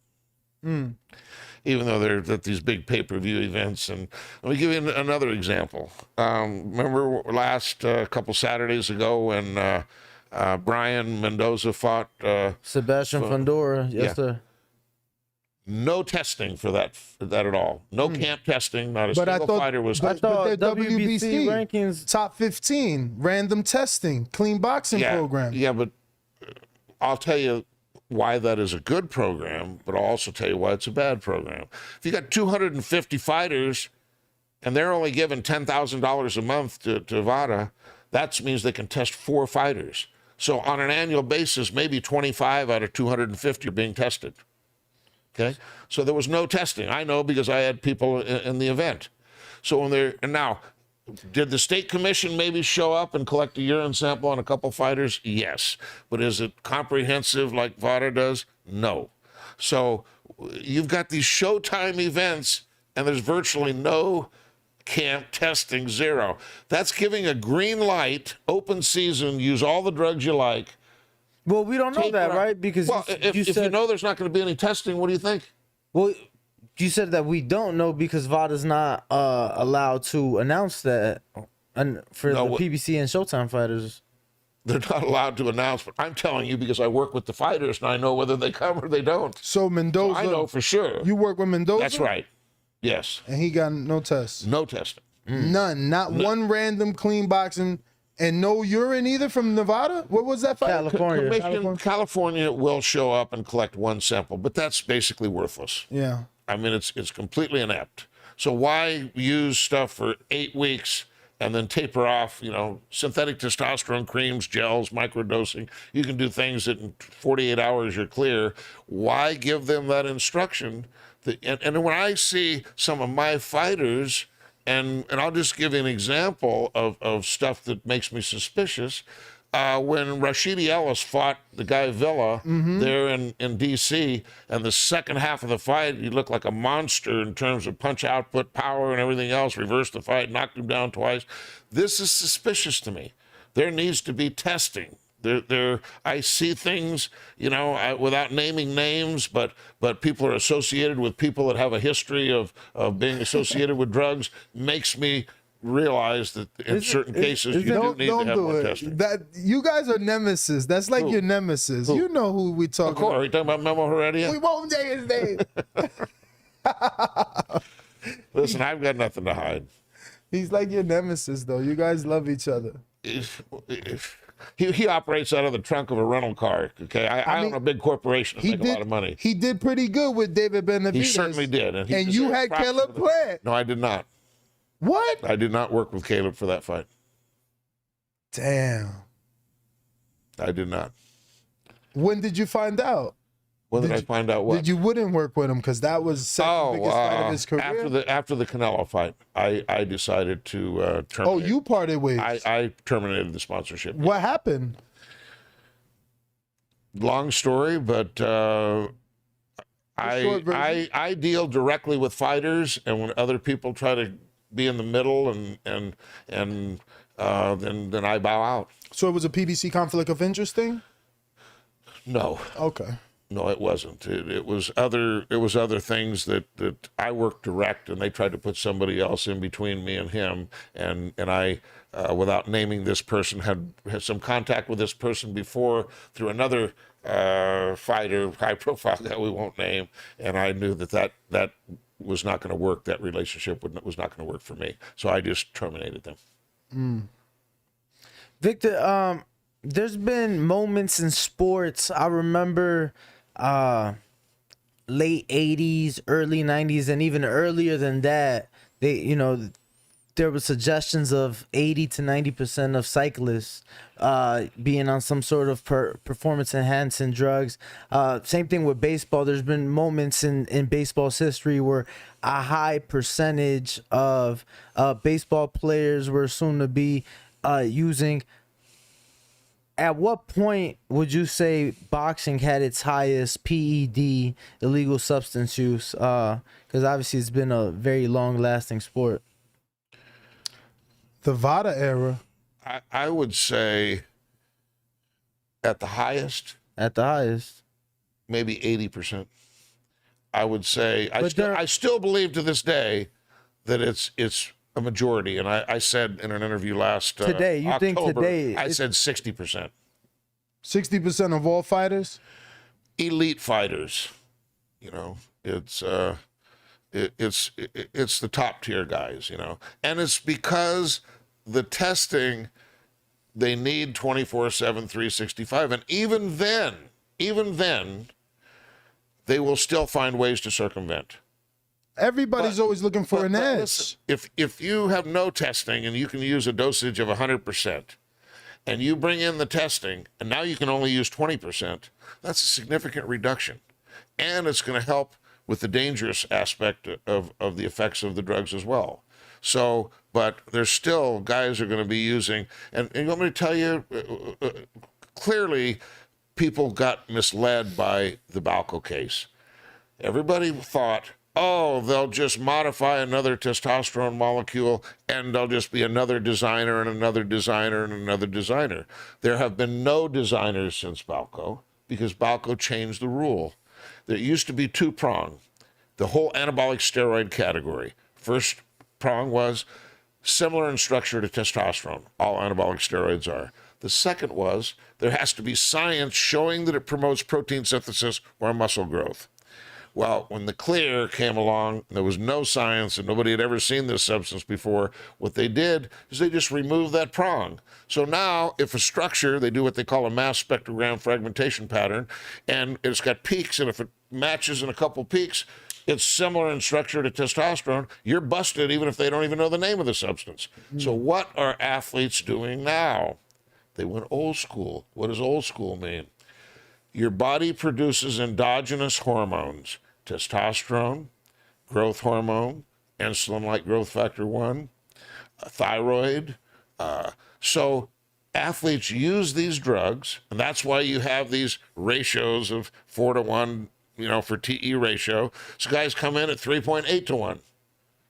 Even though they're at these big pay-per-view events. And let me give you another example. Remember last couple Saturdays ago when Brian Mendoza fought Sebastian Fundora. Yes, sir. No testing for that at all. No camp testing. Not a But I single thought- fighter was but- tested. I thought their WBC rankings. top 15, random testing, clean boxing program. Yeah, but I'll tell you why that is a good program, but I'll also tell you why it's a bad program. If you got 250 fighters and they're only given $10,000 a month to Vada, that means they can test 4 fighters. So on an annual basis, maybe 25 out of 250 are being tested. Okay? So there was no testing. I know because I had people in the event. So when they're, and now, did the state commission maybe show up and collect a urine sample on a couple fighters? Yes. But is it comprehensive like Vada does? No. So you've got these Showtime events and there's virtually no camp testing, zero. That's giving a green light, open season, use all the drugs you like. Well, we don't know that, right? Because if you know there's not going to be any testing, what do you think? Well, you said that we don't know because VADA's not allowed to announce that for the PBC and Showtime fighters. They're not allowed to announce, but I'm telling you because I work with the fighters and I know whether they come or they don't. So Mendoza, I know for sure. You work with Mendoza? That's right. Yes. And he got no tests? No testing. None. Not one random clean boxing. And no urine either from Nevada? What was that fight? California will show up and collect one sample, but that's basically worthless. Yeah. I mean, it's completely inept. So why use stuff for 8 weeks and then taper off, synthetic testosterone creams, gels, microdosing. You can do things that in 48 hours you're clear. Why give them that instruction? And when I see some of my fighters, and I'll just give you an example of stuff that makes me suspicious. When Rashidi Ellis fought the guy Villa there in D.C., and the second half of the fight, he looked like a monster in terms of punch output, power, and everything else, reversed the fight, knocked him down twice. This is suspicious to me. There needs to be testing. I see things, without naming names, but people are associated with people that have a history of being associated with drugs. Makes me realize that in certain cases you do need to have more testing. That you guys are nemesis. That's like your nemesis. Who? You know who we talking Of course, are you talking about Memo Heredia? We won't say his name. Listen, I've got nothing to hide. He's like your nemesis, though. You guys love each other. He operates out of the trunk of a rental car. Okay, I own a big corporation and make a lot of money. He did pretty good with David Benavidez. He certainly did, and you had Caleb Plant. No, I did not. What? I did not work with Caleb for that fight. Damn. I did not. When did you find out? When did I find out what? Did you wouldn't work with him because that was second biggest fight of his career? After the Canelo fight, I decided to terminate. Oh, you parted ways. I terminated the sponsorship. What happened? Long story, but I deal directly with fighters, and when other people try to be in the middle, and then I bow out. So it was a PBC conflict of interest thing? No. Okay. No, it wasn't. It was other things that I worked direct, and they tried to put somebody else in between me and him. And I, without naming this person, had some contact with this person before through another fighter, high profile that we won't name. And I knew that was not going to work. That relationship was not going to work for me. So I just terminated them. Victor, there's been moments in sports. I remember late 80s, early 90s, and even earlier than that, there were suggestions of 80 to 90% of cyclists being on some sort of performance enhancing drugs. Same thing with baseball. There's been moments in baseball's history where a high percentage of baseball players were assumed to be using. At what point would you say boxing had its highest PED, illegal substance use? Because obviously it's been a very long-lasting sport. The Vada era. I would say at the highest. At the highest. Maybe 80%. I would say I still believe to this day that it's a majority, and I said in an interview last today. You October, think today? I said 60%. 60% of all fighters. Elite fighters, it's the top tier guys, and it's because the testing they need 24/7, 365, and even then, they will still find ways to circumvent. Everybody's always looking for an edge. Listen, if you have no testing and you can use a dosage of 100%, and you bring in the testing, and now you can only use 20%, that's a significant reduction. And it's going to help with the dangerous aspect of the effects of the drugs as well. So, but there's still guys are going to be using, and you want me to tell you, clearly people got misled by the Balco case. Everybody thought, oh, they'll just modify another testosterone molecule and there'll just be another designer and another designer and another designer. There have been no designers since Balco because Balco changed the rule. There used to be two-prong, the whole anabolic steroid category. First prong was similar in structure to testosterone. All anabolic steroids are. The second was there has to be science showing that it promotes protein synthesis or muscle growth. Well, when the clear came along, there was no science and nobody had ever seen this substance before. What they did is they just removed that prong. So now if a structure, they do what they call a mass spectrogram fragmentation pattern, and it's got peaks, and if it matches in a couple peaks, it's similar in structure to testosterone, you're busted even if they don't even know the name of the substance. So what are athletes doing now? They went old school. What does old school mean? Your body produces endogenous hormones, testosterone, growth hormone, insulin like growth factor 1, thyroid. So athletes use these drugs, and that's why you have these ratios of 4-to-1, for TE ratio. So guys come in at 3.8 to 1,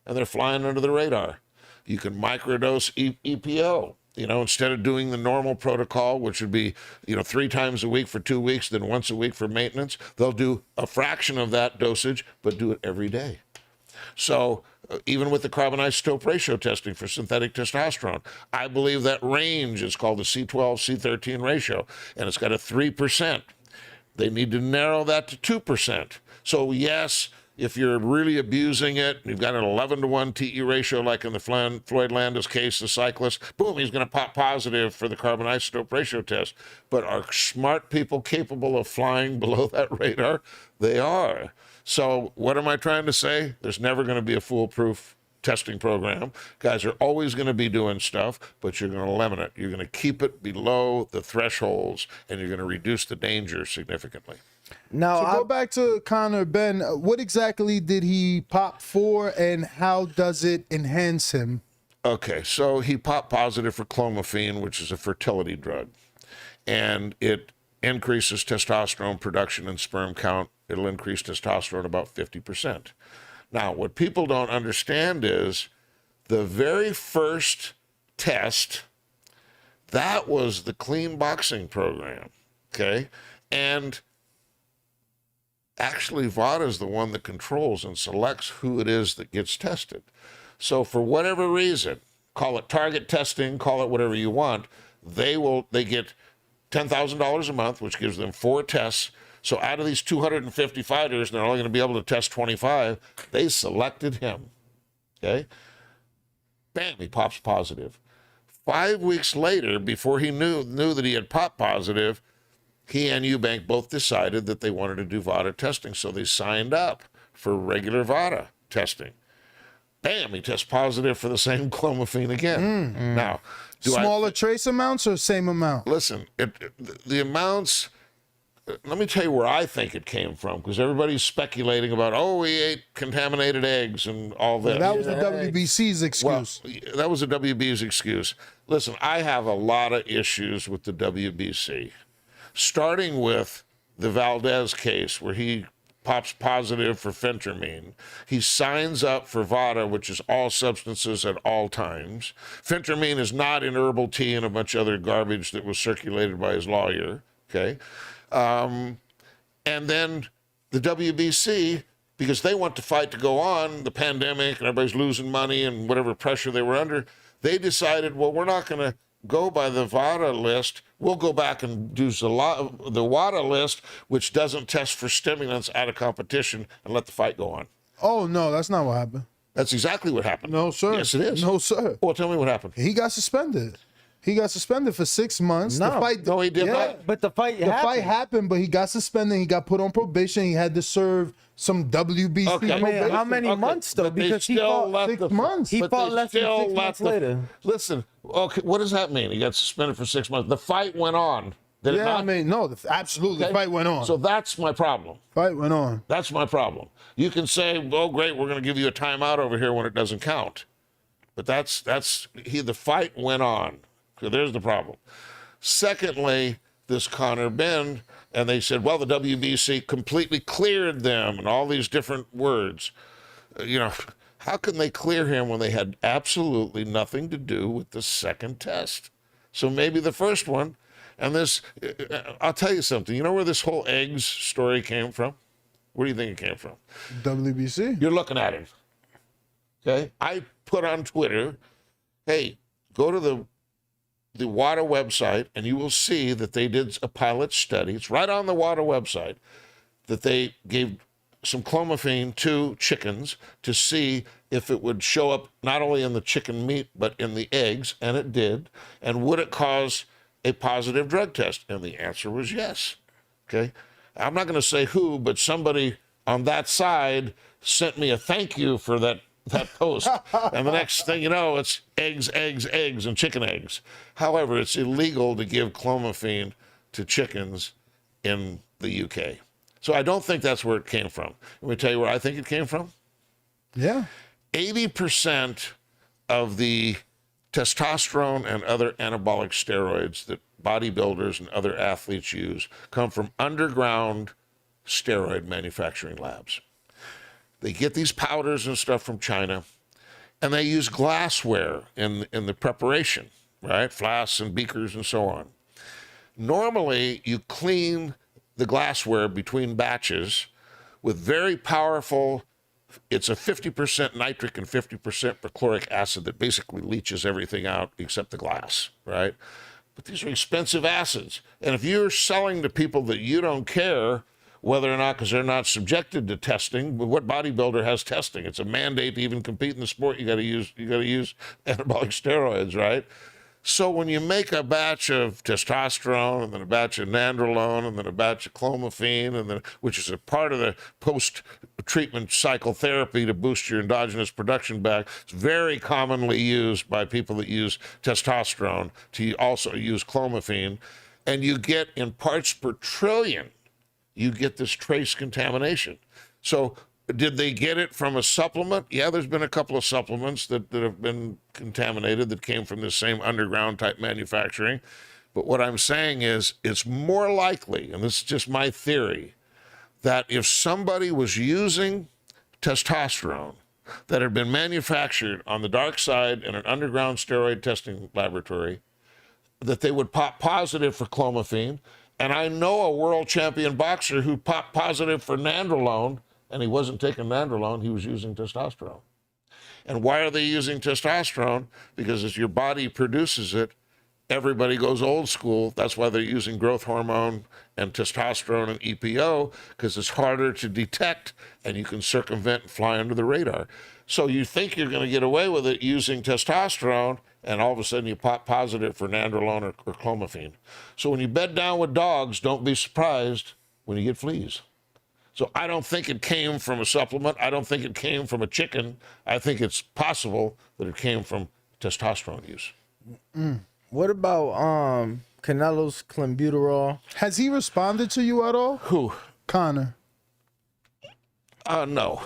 and they're flying under the radar. You can microdose EPO. Instead of doing the normal protocol, which would be, 3 times a week for 2 weeks, then once a week for maintenance, they'll do a fraction of that dosage, but do it every day. So even with the carbon isotope ratio testing for synthetic testosterone, I believe that range is called the C12, C13 ratio, and it's got a 3%. They need to narrow that to 2%. So yes, if you're really abusing it, you've got an 11-to-1 TE ratio, like in the Floyd Landis case, the cyclist, boom, he's going to pop positive for the carbon isotope ratio test. But are smart people capable of flying below that radar? They are. So what am I trying to say? There's never going to be a foolproof testing program. Guys are always going to be doing stuff, but you're going to limit it. You're going to keep it below the thresholds, and you're going to reduce the danger significantly. Now, So go back to Conor Ben. What exactly did he pop for, and how does it enhance him? Okay, so he popped positive for clomiphene, which is a fertility drug, and it increases testosterone production and sperm count. It'll increase testosterone about 50%. Now, what people don't understand is the very first test, that was the clean boxing program, okay? And actually, Vada is the one that controls and selects who it is that gets tested. So for whatever reason, call it target testing, call it whatever you want, they get $10,000 a month, which gives them 4 tests. So out of these 250 fighters, and they're only going to be able to test 25, they selected him. Okay? Bam, he pops positive. 5 weeks later, before he knew that he had popped positive, he and Eubank both decided that they wanted to do Vada testing. So they signed up for regular Vada testing. Bam, he tests positive for the same clomiphene again. Now, Smaller trace amounts or same amount? listen, the amounts, let me tell you where I think it came from, because everybody's speculating about, oh, he ate contaminated eggs and all this. That was the WBC's excuse. Well, that was the WB's excuse. Listen, I have a lot of issues with the WBC, starting with the Valdez case where he pops positive for phentermine. He signs up for Vada, which is all substances at all times. Phentermine is not in herbal tea and a bunch of other garbage that was circulated by his lawyer, okay? And then the WBC, because they want the fight to go on, the pandemic, and everybody's losing money and whatever pressure they were under, they decided, well, we're not going to go by the Vada list. We'll go back and do the WADA list, which doesn't test for stimulants out of competition, and let the fight go on. Oh, no, that's not what happened. That's exactly what happened. No, sir. Yes, it is. No, sir. Well, tell me what happened. He got suspended. He got suspended for 6 months. No. The fight, No, he did not. but the fight happened, but he got suspended. He got put on probation. He had to serve some WBC Okay. probation. How many months, though? But they Because he still fought let 6 months. He but fought they less than still 6 let months later. Listen, okay, what does that mean? He got suspended for 6 months. The fight went on. Did it Yeah, not? I mean, no, absolutely. Okay? The fight went on. So that's my problem. Fight went on. That's my problem. You can say, "Oh, great, we're going to give you a timeout over here when it doesn't count," but the fight went on. So there's the problem. Secondly, this Conor Ben, and they said, well, the WBC completely cleared them, and all these different words. How can they clear him when they had absolutely nothing to do with the second test? So maybe the first one, and this, I'll tell you something. You know where this whole eggs story came from? Where do you think it came from? WBC. You're looking at him. Okay? I put on Twitter, hey, go to the WADA website, and you will see that they did a pilot study. It's right on the WADA website, that they gave some clomiphene to chickens to see if it would show up not only in the chicken meat, but in the eggs, and it did. And would it cause a positive drug test? And the answer was yes. Okay? I'm not going to say who, but somebody on that side sent me a thank you for that post. And the next thing you know, it's eggs, and chicken eggs. However, it's illegal to give clomiphene to chickens in the UK. So I don't think that's where it came from. Let me tell you where I think it came from. Yeah. 80% of the testosterone and other anabolic steroids that bodybuilders and other athletes use come from underground steroid manufacturing labs. They get these powders and stuff from China, and they use glassware in the preparation, right? Flasks and beakers and so on. Normally, you clean the glassware between batches with very powerful, it's a 50% nitric and 50% perchloric acid that basically leaches everything out except the glass, right? But these are expensive acids. And if you're selling to people that you don't care whether or not, because they're not subjected to testing, but what bodybuilder has testing? It's a mandate to even compete in the sport. You got to use anabolic steroids, right? So when you make a batch of testosterone and then a batch of nandrolone and then a batch of clomiphene, and then, which is a part of the post-treatment psychotherapy to boost your endogenous production back, it's very commonly used by people that use testosterone to also use clomiphene, and you get in parts per trillion, you get this trace contamination. So did they get it from a supplement? Yeah, there's been a couple of supplements that have been contaminated that came from this same underground type manufacturing. But what I'm saying is it's more likely, and this is just my theory, that if somebody was using testosterone that had been manufactured on the dark side in an underground steroid testing laboratory, that they would pop positive for clomiphene. And I know a world champion boxer who popped positive for nandrolone, and he wasn't taking nandrolone, he was using testosterone. And why are they using testosterone? Because as your body produces it, everybody goes old school. That's why they're using growth hormone and testosterone and EPO, because it's harder to detect and you can circumvent and fly under the radar. So you think you're going to get away with it using testosterone, and all of a sudden you pop positive for nandrolone or clomiphene. So when you bed down with dogs, don't be surprised when you get fleas. So I don't think it came from a supplement. I don't think it came from a chicken. I think it's possible that it came from testosterone use. What about Canelo's clenbuterol? Has he responded to you at all? Who? Connor. No.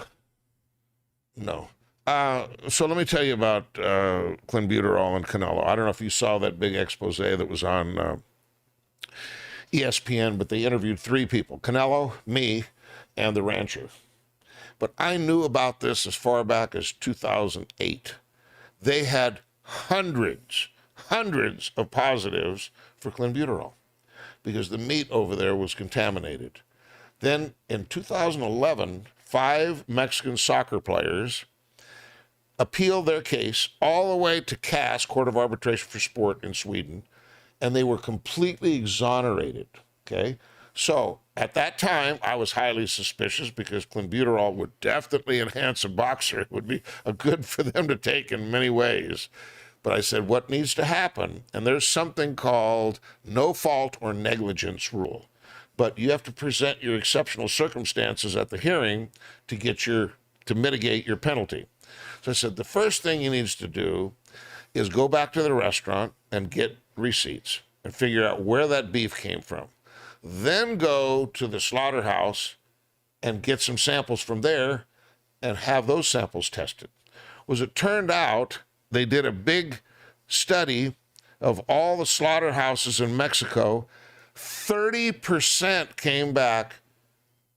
So let me tell you about clenbuterol and Canelo. I don't know if you saw that big expose that was on ESPN, but they interviewed 3 people, Canelo, me, and the rancher. But I knew about this as far back as 2008. They had hundreds of positives for clenbuterol because the meat over there was contaminated. Then in 2011, 5 Mexican soccer players appealed their case all the way to CAS, Court of Arbitration for Sport in Sweden, and they were completely exonerated, okay? So at that time, I was highly suspicious because clenbuterol would definitely enhance a boxer. It would be a good for them to take in many ways. But I said, what needs to happen? And there's something called no fault or negligence rule. But you have to present your exceptional circumstances at the hearing to mitigate your penalty. So I said, the first thing he needs to do is go back to the restaurant and get receipts and figure out where that beef came from. Then go to the slaughterhouse and get some samples from there and have those samples tested. Well, as it turned out, they did a big study of all the slaughterhouses in Mexico. 30% came back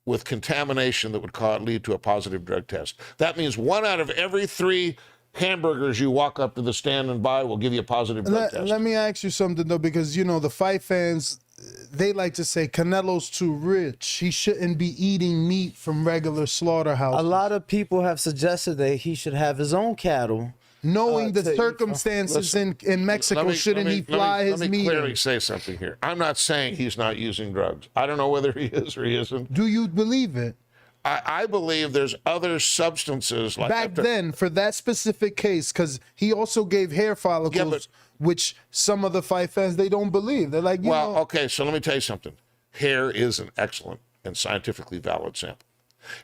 with contamination that would lead to a positive drug test. That means 1 out of every 3 hamburgers you walk up to the stand and buy will give you a positive drug test. Let me ask you something, though, because, you know, the fight fans, they like to say Canelo's too rich. He shouldn't be eating meat from regular slaughterhouses. A lot of people have suggested that he should have his own cattle. Knowing the circumstances in Mexico, shouldn't he fly his meat? Let me clearly say something here. I'm not saying he's not using drugs. I don't know whether he is or he isn't. Do you believe it? I believe there's other substances like back then for that specific case, because he also gave hair follicles, which some of the fight fans, they don't believe. They're like, well, okay, so let me tell you something. Hair is an excellent and scientifically valid sample.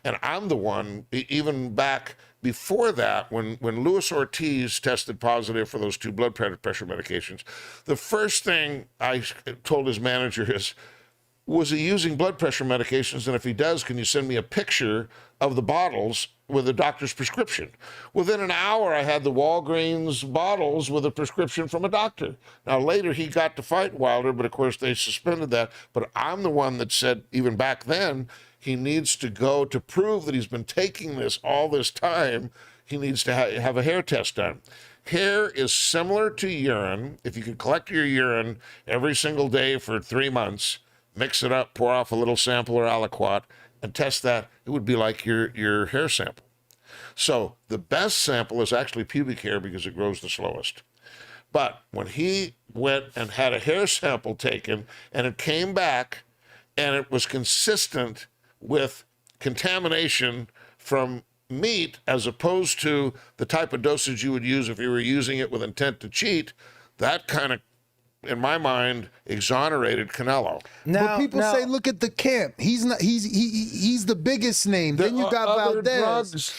And I'm the one, even back before that, when Luis Ortiz tested positive for those 2 blood pressure medications, the first thing I told his manager is, was he using blood pressure medications? And if he does, can you send me a picture of the bottles with the doctor's prescription? Within an hour, I had the Walgreens bottles with a prescription from a doctor. Now, later he got to fight Wilder, but of course they suspended that. But I'm the one that said, even back then, he needs to go to prove that he's been taking this all this time. He needs to have a hair test done. Hair is similar to urine. If you could collect your urine every single day for 3 months, mix it up, pour off a little sample or aliquot, and test that, it would be like your hair sample. So the best sample is actually pubic hair because it grows the slowest. But when he went and had a hair sample taken and it came back and it was consistent with contamination from meat as opposed to the type of dosage you would use if you were using it with intent to cheat, that kind of, in my mind, exonerated Canelo. But people say, look at the camp. He's not. He's the biggest name. Then you got Valdez.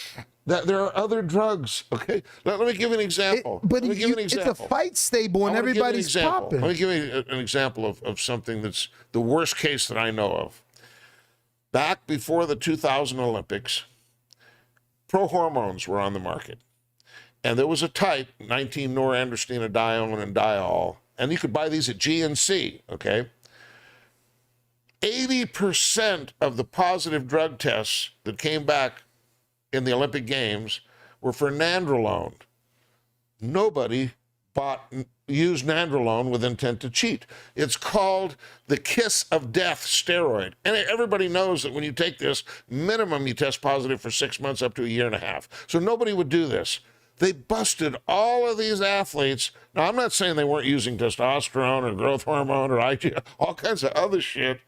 There are other drugs. Okay, let me give you an example. It's a fight stable, and everybody's popping. Let me give you an example of something that's the worst case that I know of. Back before the 2000 Olympics, pro hormones were on the market, and there was a type, 19-norandrostenedione and diol, and you could buy these at GNC. Okay. 80% of the positive drug tests that came back in the Olympic Games were for nandrolone. Nobody used nandrolone with intent to cheat. It's called the kiss of death steroid. And everybody knows that when you take this, minimum you test positive for 6 months up to a year and a half. So nobody would do this. They busted all of these athletes. Now, I'm not saying they weren't using testosterone or growth hormone or IGF, all kinds of other shit,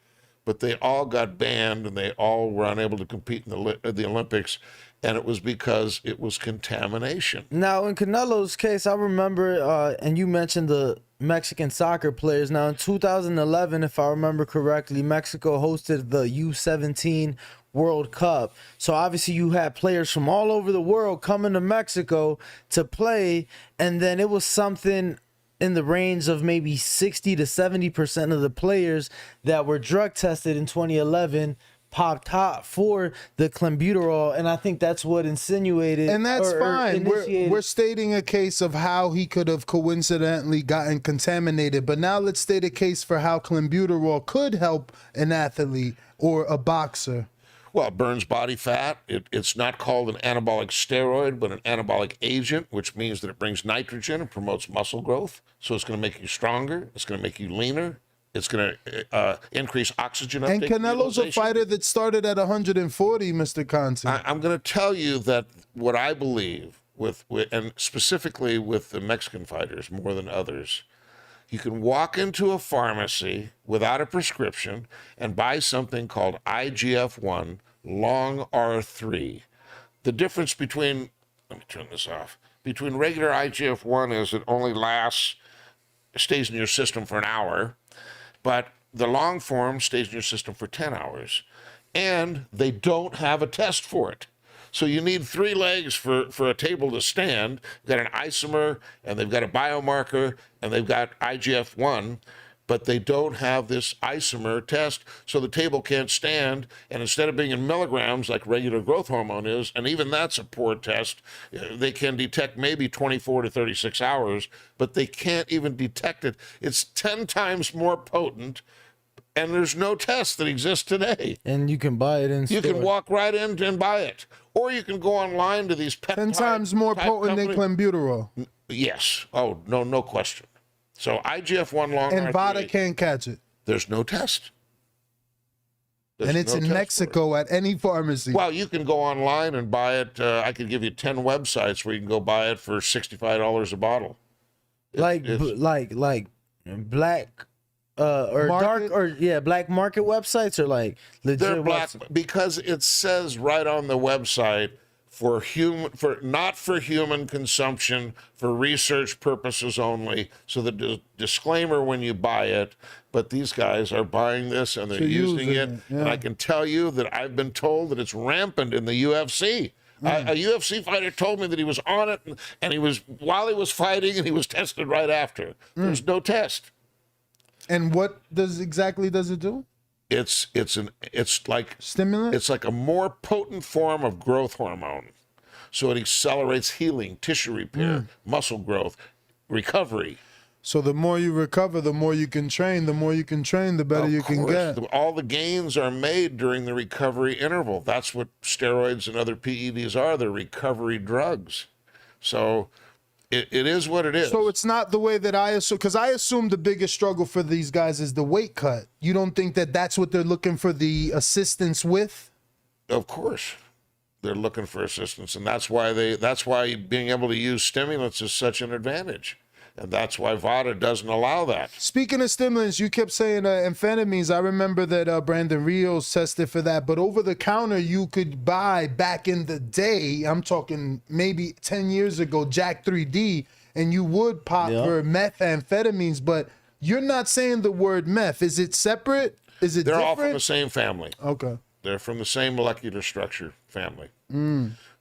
but they all got banned and they all were unable to compete in the Olympics. And it was because it was contamination. Now, in Canelo's case, I remember, and you mentioned the Mexican soccer players. Now, in 2011, if I remember correctly, Mexico hosted the U17 World Cup. So obviously you had players from all over the world coming to Mexico to play. And then it was something in the range of maybe 60 to 70% of the players that were drug tested in 2011 popped hot for the clenbuterol, and I think that's what insinuated. And that's fine. We're stating a case of how he could have coincidentally gotten contaminated. But now let's state a case for how clenbuterol could help an athlete or a boxer. Well, it burns body fat. It's not called an anabolic steroid, but an anabolic agent, which means that it brings nitrogen and promotes muscle growth. So it's going to make you stronger. It's going to make you leaner. It's going to increase oxygen uptake. And Canelo's a fighter that started at 140, Mr. Conte. I'm going to tell you that what I believe, with and specifically with the Mexican fighters more than others, you can walk into a pharmacy without a prescription and buy something called IGF-1 long R3. The difference between, let me turn this off, between regular IGF-1 is it only stays in your system for an hour, but the long form stays in your system for 10 hours. And they don't have a test for it. So you need 3 legs for a table to stand. You've got an isomer, and they've got a biomarker, and they've got IGF-1, but they don't have this isomer test, so the table can't stand. And instead of being in milligrams like regular growth hormone is, and even that's a poor test, they can detect maybe 24 to 36 hours, but they can't even detect it. It's 10 times more potent, and there's no test that exists today. And you can buy it in store. You can walk right in and buy it. Or you can go online to these peptide 10 times more potent than clenbuterol. Yes. Oh, no question. So IGF-1 long and R3, Vada can't catch it. There's no test. And it's in Mexico at any pharmacy. Well, you can go online and buy it. I could give you 10 websites where you can go buy it for $65 a bottle. Like black or Market? dark or black market websites, or like legit They're black websites? because it says right on the website not for human consumption, for research purposes only. So the disclaimer when you buy it, but these guys are buying this and they're using it. Yeah. And I can tell you that I've been told that it's rampant in the UFC. A UFC fighter told me that he was on it, and he was while he was fighting, and he was tested right after. There's no test. And what exactly does it do? It's like Stimulant? It's like a more potent form of growth hormone. So it accelerates healing, tissue repair, muscle growth, recovery. So the more you recover, the more you can train. The more you can train, the better you can get. All the gains are made during the recovery interval. That's what steroids and other PEDs are. They're recovery drugs. So it is what it is. So it's not the way that I assume, because I assume the biggest struggle for these guys is the weight cut. You don't think that that's what they're looking for the assistance with? Of course. They're looking for assistance, and that's why being able to use stimulants is such an advantage. And that's why Vada doesn't allow that. Speaking of stimulants, you kept saying amphetamines. I remember that Brandon Rios tested for that. But over the counter, you could buy back in the day, I'm talking maybe 10 years ago, Jack 3D, and you would pop Yeah. for methamphetamines, but you're not saying the word meth. Is it separate? Is it They're different? all from the same family. Okay. They're from the same molecular structure family.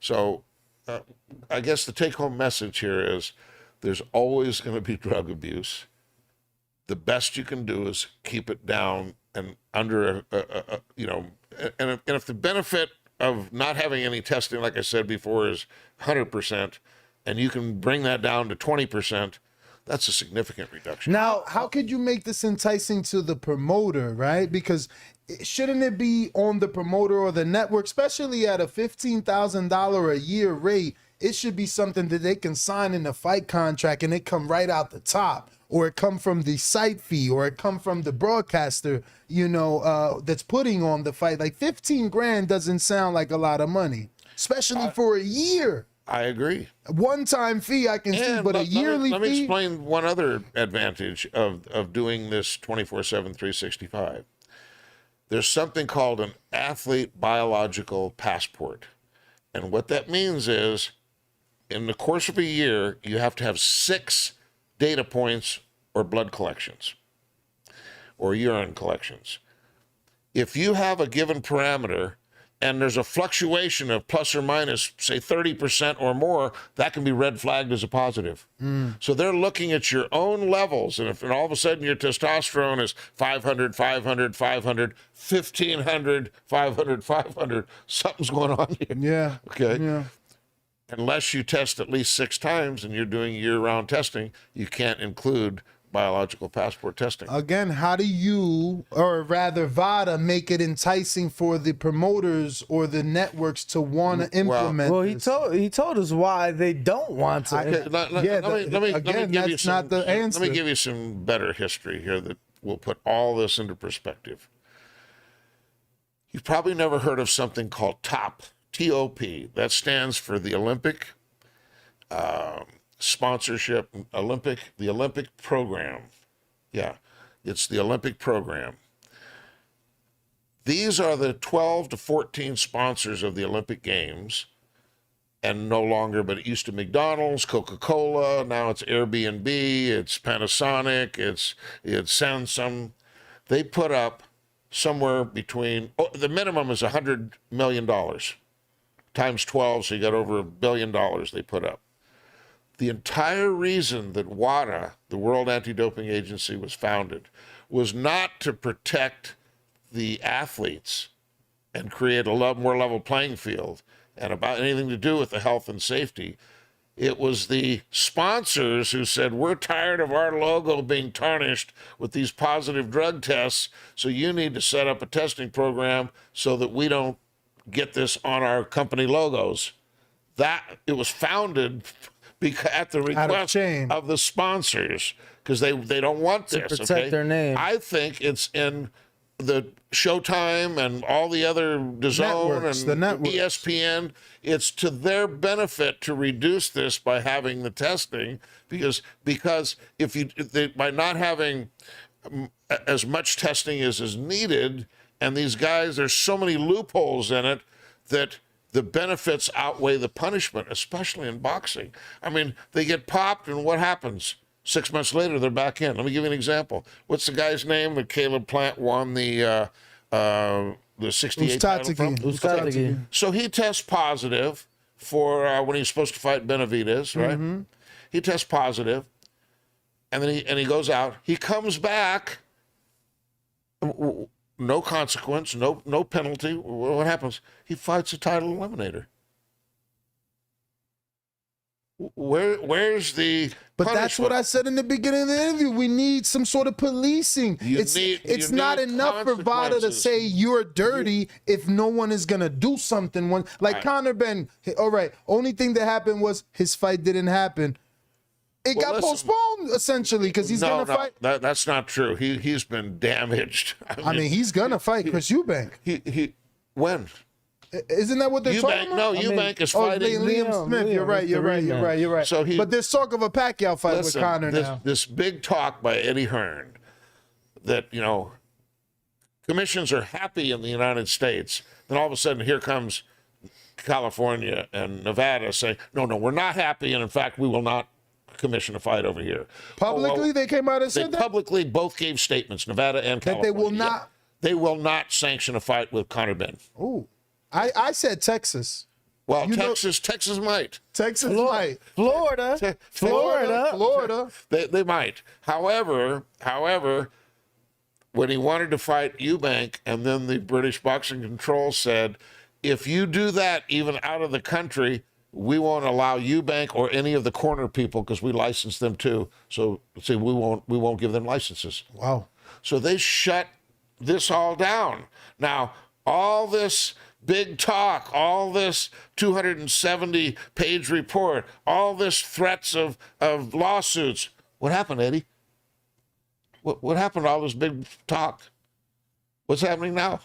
So I guess the take-home message here is there's always going to be drug abuse. The best you can do is keep it down and under and if the benefit of not having any testing, like I said before, is 100%, and you can bring that down to 20%, that's a significant reduction. Now, How could you make this enticing to the promoter, right? Because shouldn't it be on the promoter or the network, especially at a $15,000 a year rate? It should be something that they can sign in the fight contract and it come right out the top, or it come from the site fee, or it come from the broadcaster, that's putting on the fight. Like 15 grand doesn't sound like a lot of money, especially for a year. I agree. One-time fee I can see, And but a yearly let me fee. explain one other advantage of doing this 24/7, 365. There's something called an athlete biological passport. And what that means is, in the course of a year, you have to have 6 data points or blood collections or urine collections. If you have a given parameter and there's a fluctuation of plus or minus, say 30% or more, that can be red flagged as a positive. So they're looking at your own levels. And if all of a sudden your testosterone is 500, 500, 500, 1500, 500, 500, something's going on here. Yeah. Okay. Yeah. Unless you test at least 6 times and you're doing year-round testing, you can't include biological passport testing. Again, how do you, or rather Vada, make it enticing for the promoters or the networks to want to implement well, this? he told us why they don't want to. Okay, let me again, give you that's some, not the answer. Let me give you some better history here that will put all this into perspective. You've probably never heard of something called TOP, T-O-P. That stands for the Olympic sponsorship, the Olympic program. Yeah, it's the Olympic program. These are the 12 to 14 sponsors of the Olympic Games, and no longer, but it used to McDonald's, Coca-Cola, now it's Airbnb, it's Panasonic, it's Samsung. They put up somewhere between, the minimum is $100 million times 12, so you got over $1 billion they put up. The entire reason that WADA, the World Anti-Doping Agency, was founded was not to protect the athletes and create a more level playing field and about anything to do with the health and safety. It was the sponsors who said, we're tired of our logo being tarnished with these positive drug tests, so you need to set up a testing program so that we don't get this on our company logos. That it was founded at the request of the sponsors, because they don't want this. To protect their name. I think it's in the Showtime and all the other DAZN and ESPN. It's to their benefit to reduce this by having the testing, because by not having as much testing as is needed, and these guys, there's so many loopholes in it that the benefits outweigh the punishment, especially in boxing. I mean, they get popped, and what happens? 6 months later, they're back in. Let me give you an example. What's the guy's name that Caleb Plant won the 68 title from? So he tests positive for when he's supposed to fight Benavidez, right? Mm-hmm. He tests positive, and then he goes out. He comes back. No consequence, no penalty. What happens? He fights a title eliminator. Where's the But punishment? that's what I said in the beginning of the interview. We need some sort of policing. It's not enough for Vada to say you're dirty if no one is gonna do something. Conor Ben, all right, only thing that happened was his fight didn't happen. It got postponed essentially because he's gonna fight. That's not true. He's been damaged. I mean, he's gonna fight Chris Eubank. He when? Isn't that what they're talking about? No, Eubank is fighting Liam Smith. You're right. So but there's talk of a Pacquiao fight with Conor now. This big talk by Eddie Hearn that, commissions are happy in the United States. Then all of a sudden here comes California and Nevada saying, no, we're not happy. And in fact, we will not commission a fight over here. Publicly, they came out and They said that? publicly both gave statements, Nevada and That California. they will not. They will not sanction a fight with Conor Ben. Ooh. I said Texas. Well, You know- Texas might. Texas might. Florida. Florida. They might. However, when he wanted to fight Eubank, and then the British Boxing Control said, if you do that even out of the country, we won't allow Eubank or any of the corner people because we license them too. So see, we won't give them licenses. Wow. So they shut this all down. Now, all this big talk, all this 270-page report, all this threats of lawsuits. What happened, Eddie? What happened to all this big talk? What's happening now?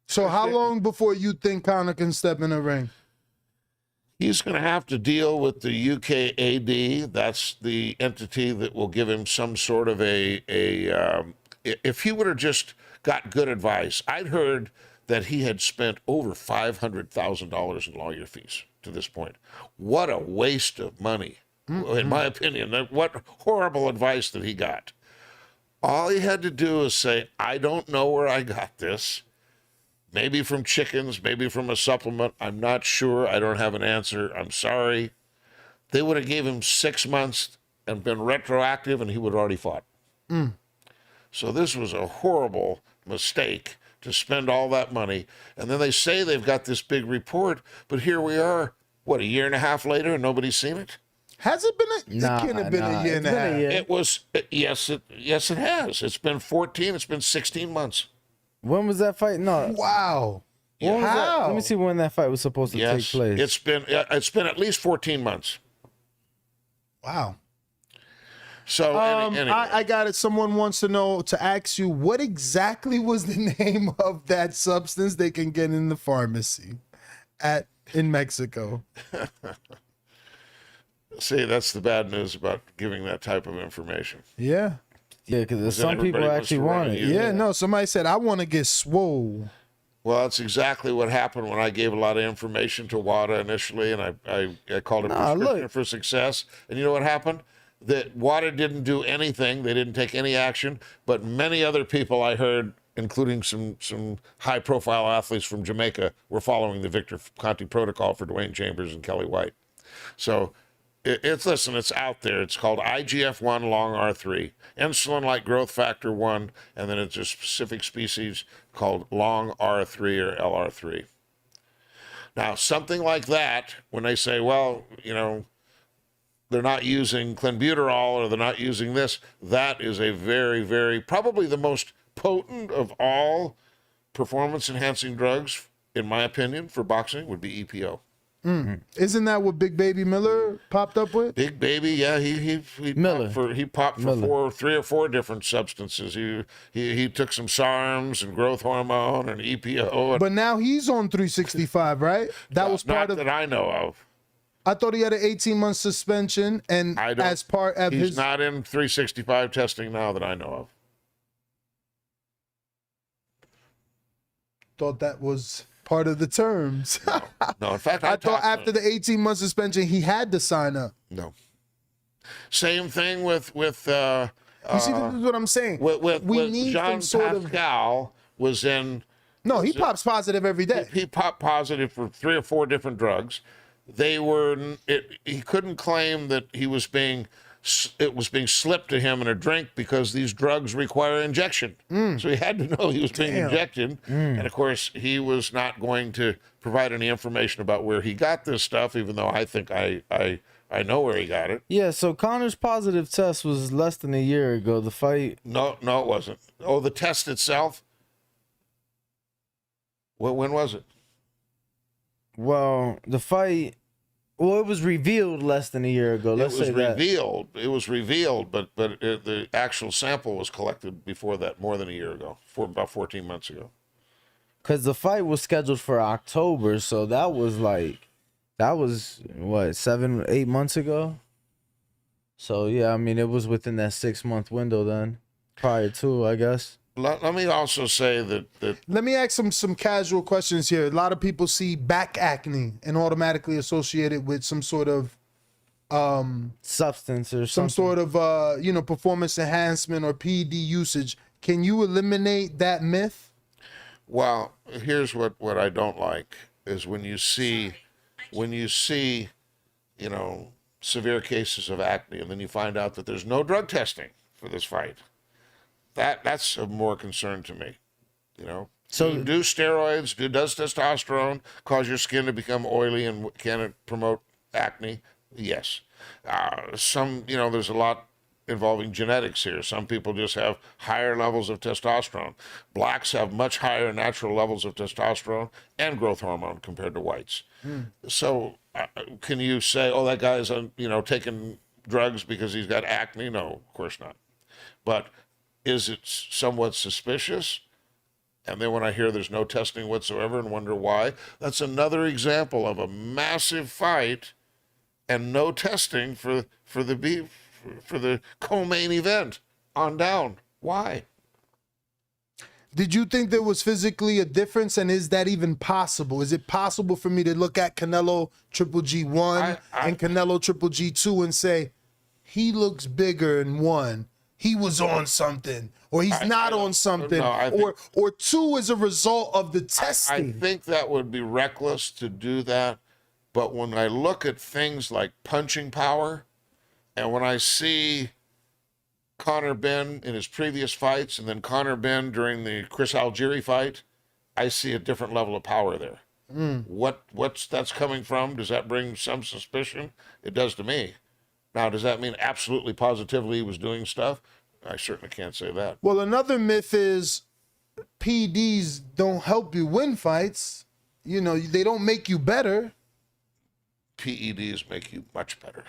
So how long before you think Conor can step in the ring? He's going to have to deal with the UKAD. That's the entity that will give him some sort of if he would have just got good advice. I'd heard that he had spent over $500,000 in lawyer fees to this point. What a waste of money, in my opinion. What horrible advice that he got. All he had to do is say, I don't know where I got this. Maybe from chickens, maybe from a supplement. I'm not sure. I don't have an answer. I'm sorry. They would have gave him 6 months and been retroactive, and he would have already fought. So this was a horrible mistake to spend all that money. And then they say they've got this big report, but here we are, what, a year and a half later, and nobody's seen it? Has it been it can't have been a year and a half. It was, yes, it has. It's been 16 months. When was that fight? No. Wow. When was that? How? Let me see when that fight was supposed to take place. It's been at least 14 months. Wow. So anyway. I got it. Someone wants to ask you, what exactly was the name of that substance they can get in the pharmacy in Mexico? See, that's the bad news about giving that type of information. Yeah. Yeah, because some everybody people wants actually to want run it. you. Yeah, no, somebody said, I want to get swole. Well, that's exactly what happened when I gave a lot of information to Wada initially, and I called it prescription for success. And you know what happened? That Wada didn't do anything. They didn't take any action. But many other people I heard, including some high-profile athletes from Jamaica, were following the Victor Conte protocol for Dwayne Chambers and Kelly White. So it's out there. It's called IGF-1 long R3, insulin-like growth factor 1, and then it's a specific species called long R3 or LR3. Now, something like that, when they say, well, they're not using clenbuterol or they're not using this, that is a very, very, probably the most potent of all performance-enhancing drugs, in my opinion, for boxing would be EPO. Isn't that what Big Baby Miller popped up with? Big Baby, yeah, he popped for 3 or 4 different substances. He took some SARMs and growth hormone and EPO. But now he's on 365, right? That was part of. Not that I know of. I thought he had an 18-month suspension, and as part of he's his. not in 365 testing now that I know of. Thought that was part of the terms. No, in fact, I thought after the 18-month suspension, he had to sign up. No. Same thing with You see, this is what I'm saying. we need Jean some sort of. Pascal was in. No, he pops positive every day. He popped positive for 3 or 4 different drugs. He couldn't claim that it was being slipped to him in a drink because these drugs require injection. So he had to know he was being injected. And of course, he was not going to provide any information about where he got this stuff, even though I think I know where he got it. Yeah, so Conor's positive test was less than a year ago. The fight. No, it wasn't. Oh, the test itself? When was it? Well, the fight. Well, it was revealed less than a year ago. Let's say that. It was revealed, but the actual sample was collected before that, more than a year ago, about 14 months ago. Because the fight was scheduled for October, so that was what, 7, 8 months ago. So yeah, I mean, it was within that 6-month window then, prior to, I guess. Let me also say that Let me ask some casual questions here. A lot of people see back acne and automatically associate it with some sort of substance or some sort of performance enhancement or PED usage. Can you eliminate that myth? Well, here's what I don't like is when you see, severe cases of acne, and then you find out that there's no drug testing for this fight. That's of more concern to me. So do steroids, does testosterone cause your skin to become oily, and can it promote acne? Yes. There's a lot involving genetics here. Some people just have higher levels of testosterone. Blacks have much higher natural levels of testosterone and growth hormone compared to whites. So can you say, oh, that guy's taking drugs because he's got acne? No, of course not. But is it somewhat suspicious? And then when I hear there's no testing whatsoever and wonder why, that's another example of a massive fight and no testing for the co-main event on down. Why? Did you think there was physically a difference, and is that even possible? Is it possible for me to look at Canelo Triple G1 and Canelo Triple G2 and say, he looks bigger in one, he was on something, or he's not on something, or two as a result of the testing? I think that would be reckless to do that. But when I look at things like punching power, and when I see Conor Benn in his previous fights, and then Conor Benn during the Chris Algieri fight, I see a different level of power there. What's that's coming from? Does that bring some suspicion? It does to me. Now, does that mean absolutely positively he was doing stuff? I certainly can't say that. Well, another myth is PEDs don't help you win fights. They don't make you better. PEDs make you much better.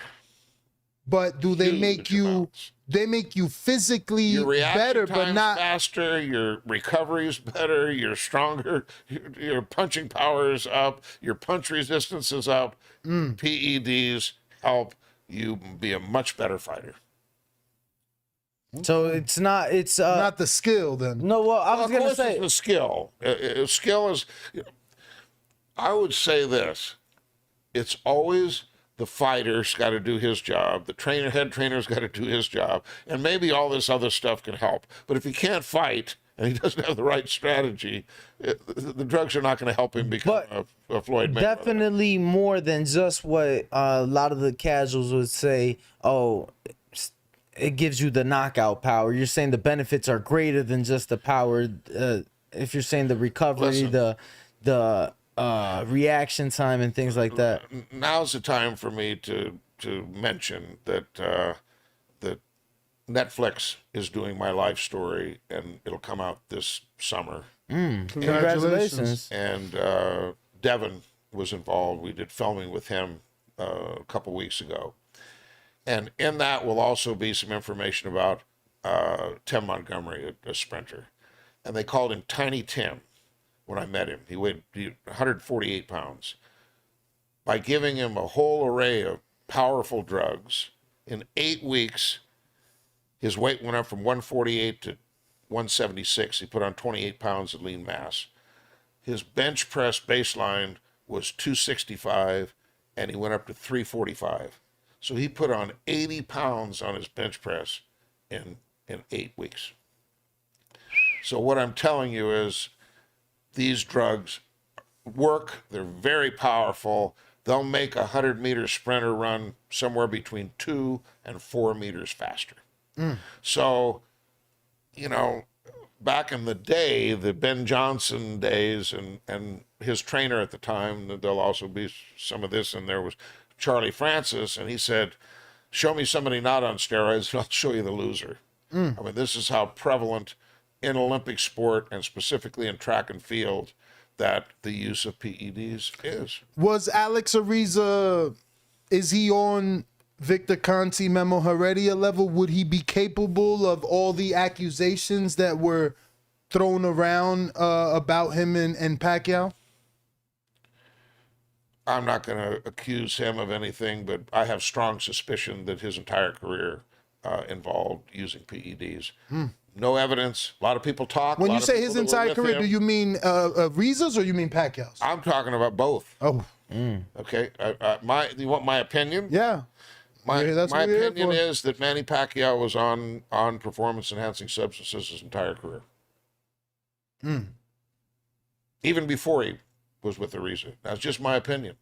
But do they Huge make you amounts. They make you physically Your reaction better, but time's not faster. Your recovery is better. You're stronger. Your punching power is up. Your punch resistance is up. PEDs help you be a much better fighter. So it's not the skill then. no. Well, I was gonna say it's the skill. Skill is. I would say this. It's always the fighter's got to do his job. The head trainer's got to do his job, and maybe all this other stuff can help. But if he can't fight and he doesn't have the right strategy, the drugs are not going to help him become a Floyd Mayweather. Definitely more than just what a lot of the casuals would say. Oh, it gives you the knockout power. You're saying the benefits are greater than just the power. If you're saying the recovery, the reaction time and things like that. Now's the time for me to mention that that Netflix is doing my life story, and it'll come out this summer. Congratulations. And Devin was involved. We did filming with him a couple weeks ago. And in that will also be some information about Tim Montgomery, a sprinter. And they called him Tiny Tim when I met him. He weighed 148 pounds. By giving him a whole array of powerful drugs, in 8 weeks, his weight went up from 148 to 176. He put on 28 pounds of lean mass. His bench press baseline was 265, and he went up to 345. So he put on 80 pounds on his bench press in 8 weeks. So what I'm telling you is these drugs work. They're very powerful. They'll make a 100-meter sprinter run somewhere between 2 and 4 meters faster. So, back in the day, the Ben Johnson days, and his trainer at the time, there'll also be some of this, and there was Charlie Francis, and he said, show me somebody not on steroids, and I'll show you the loser. I mean, this is how prevalent in Olympic sport, and specifically in track and field, that the use of PEDs is. Was Alex Ariza, is he on Victor Conte Memo Heredia level? Would he be capable of all the accusations that were thrown around about him and Pacquiao? I'm not going to accuse him of anything, but I have strong suspicion that his entire career involved using PEDs. No evidence. A lot of people talk. When you say his entire career, do you mean Ariza's or you mean Pacquiao's? I'm talking about both. Oh. Okay. You want my opinion? Yeah. My Yeah, that's what we're here opinion for. is that Manny Pacquiao was on performance enhancing substances his entire career. Even before he was with Ariza. That's just my opinion.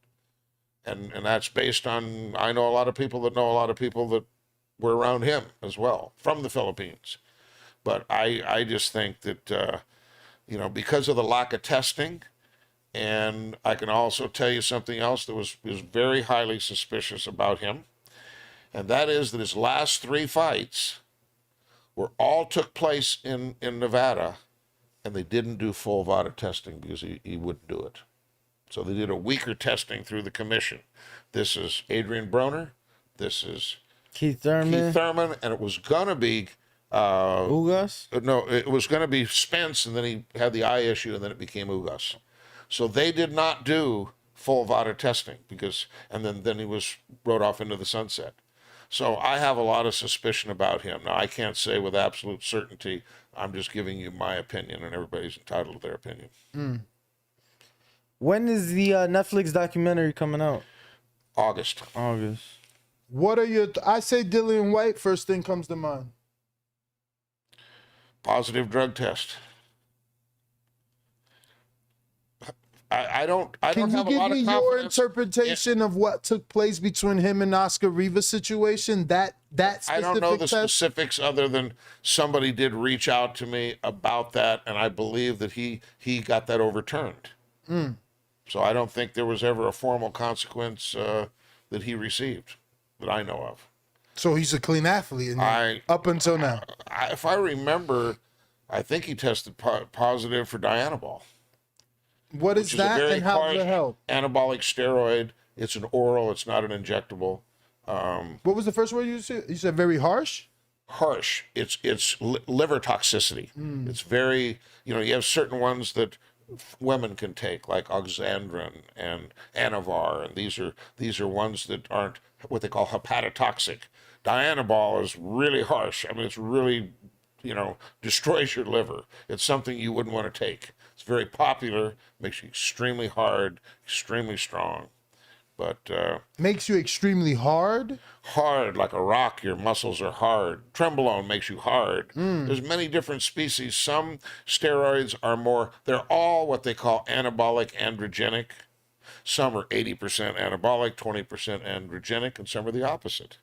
And that's based on, I know a lot of people that know a lot of people that were around him as well from the Philippines. But I just think that, because of the lack of testing, and I can also tell you something else that was very highly suspicious about him, and that is that his last 3 fights all took place in Nevada, and they didn't do full Vada testing because he wouldn't do it. So they did a weaker testing through the commission. This is Adrian Broner. This is Keith Thurman. And it was going to be... Ugas? No, it was going to be Spence, and then he had the eye issue, and then it became Ugas. So they did not do full Vada testing and then he was rode off into the sunset. So I have a lot of suspicion about him. Now, I can't say with absolute certainty. I'm just giving you my opinion, and everybody's entitled to their opinion. When is the Netflix documentary coming out? August. What are your... I say Dillian White, first thing comes to mind. Positive drug test. I don't have a lot of confidence. Can you give me your interpretation of what took place between him and Oscar Rivas situation? That specific I don't know the test? specifics other than somebody did reach out to me about that, and I believe that he got that overturned. So I don't think there was ever a formal consequence that he received that I know of. So he's a clean athlete up until now. If I remember, I think he tested positive for Dianabol. What is that, and how does it help? Anabolic steroid. It's an oral. It's not an injectable. What was the first word you said? You said very harsh? Harsh. It's liver toxicity. It's very, you have certain ones that women can take, like oxandrin and anavar, and these are ones that aren't what they call hepatotoxic. Dianabol is really harsh. I mean, it's really, destroys your liver. It's something you wouldn't want to take. It's very popular, makes you extremely hard, extremely strong. But makes you extremely hard? Hard, like a rock. Your muscles are hard. Trenbolone makes you hard. There's many different species. Some steroids are more, they're all what they call anabolic androgenic. Some are 80% anabolic, 20% androgenic, and some are the opposite.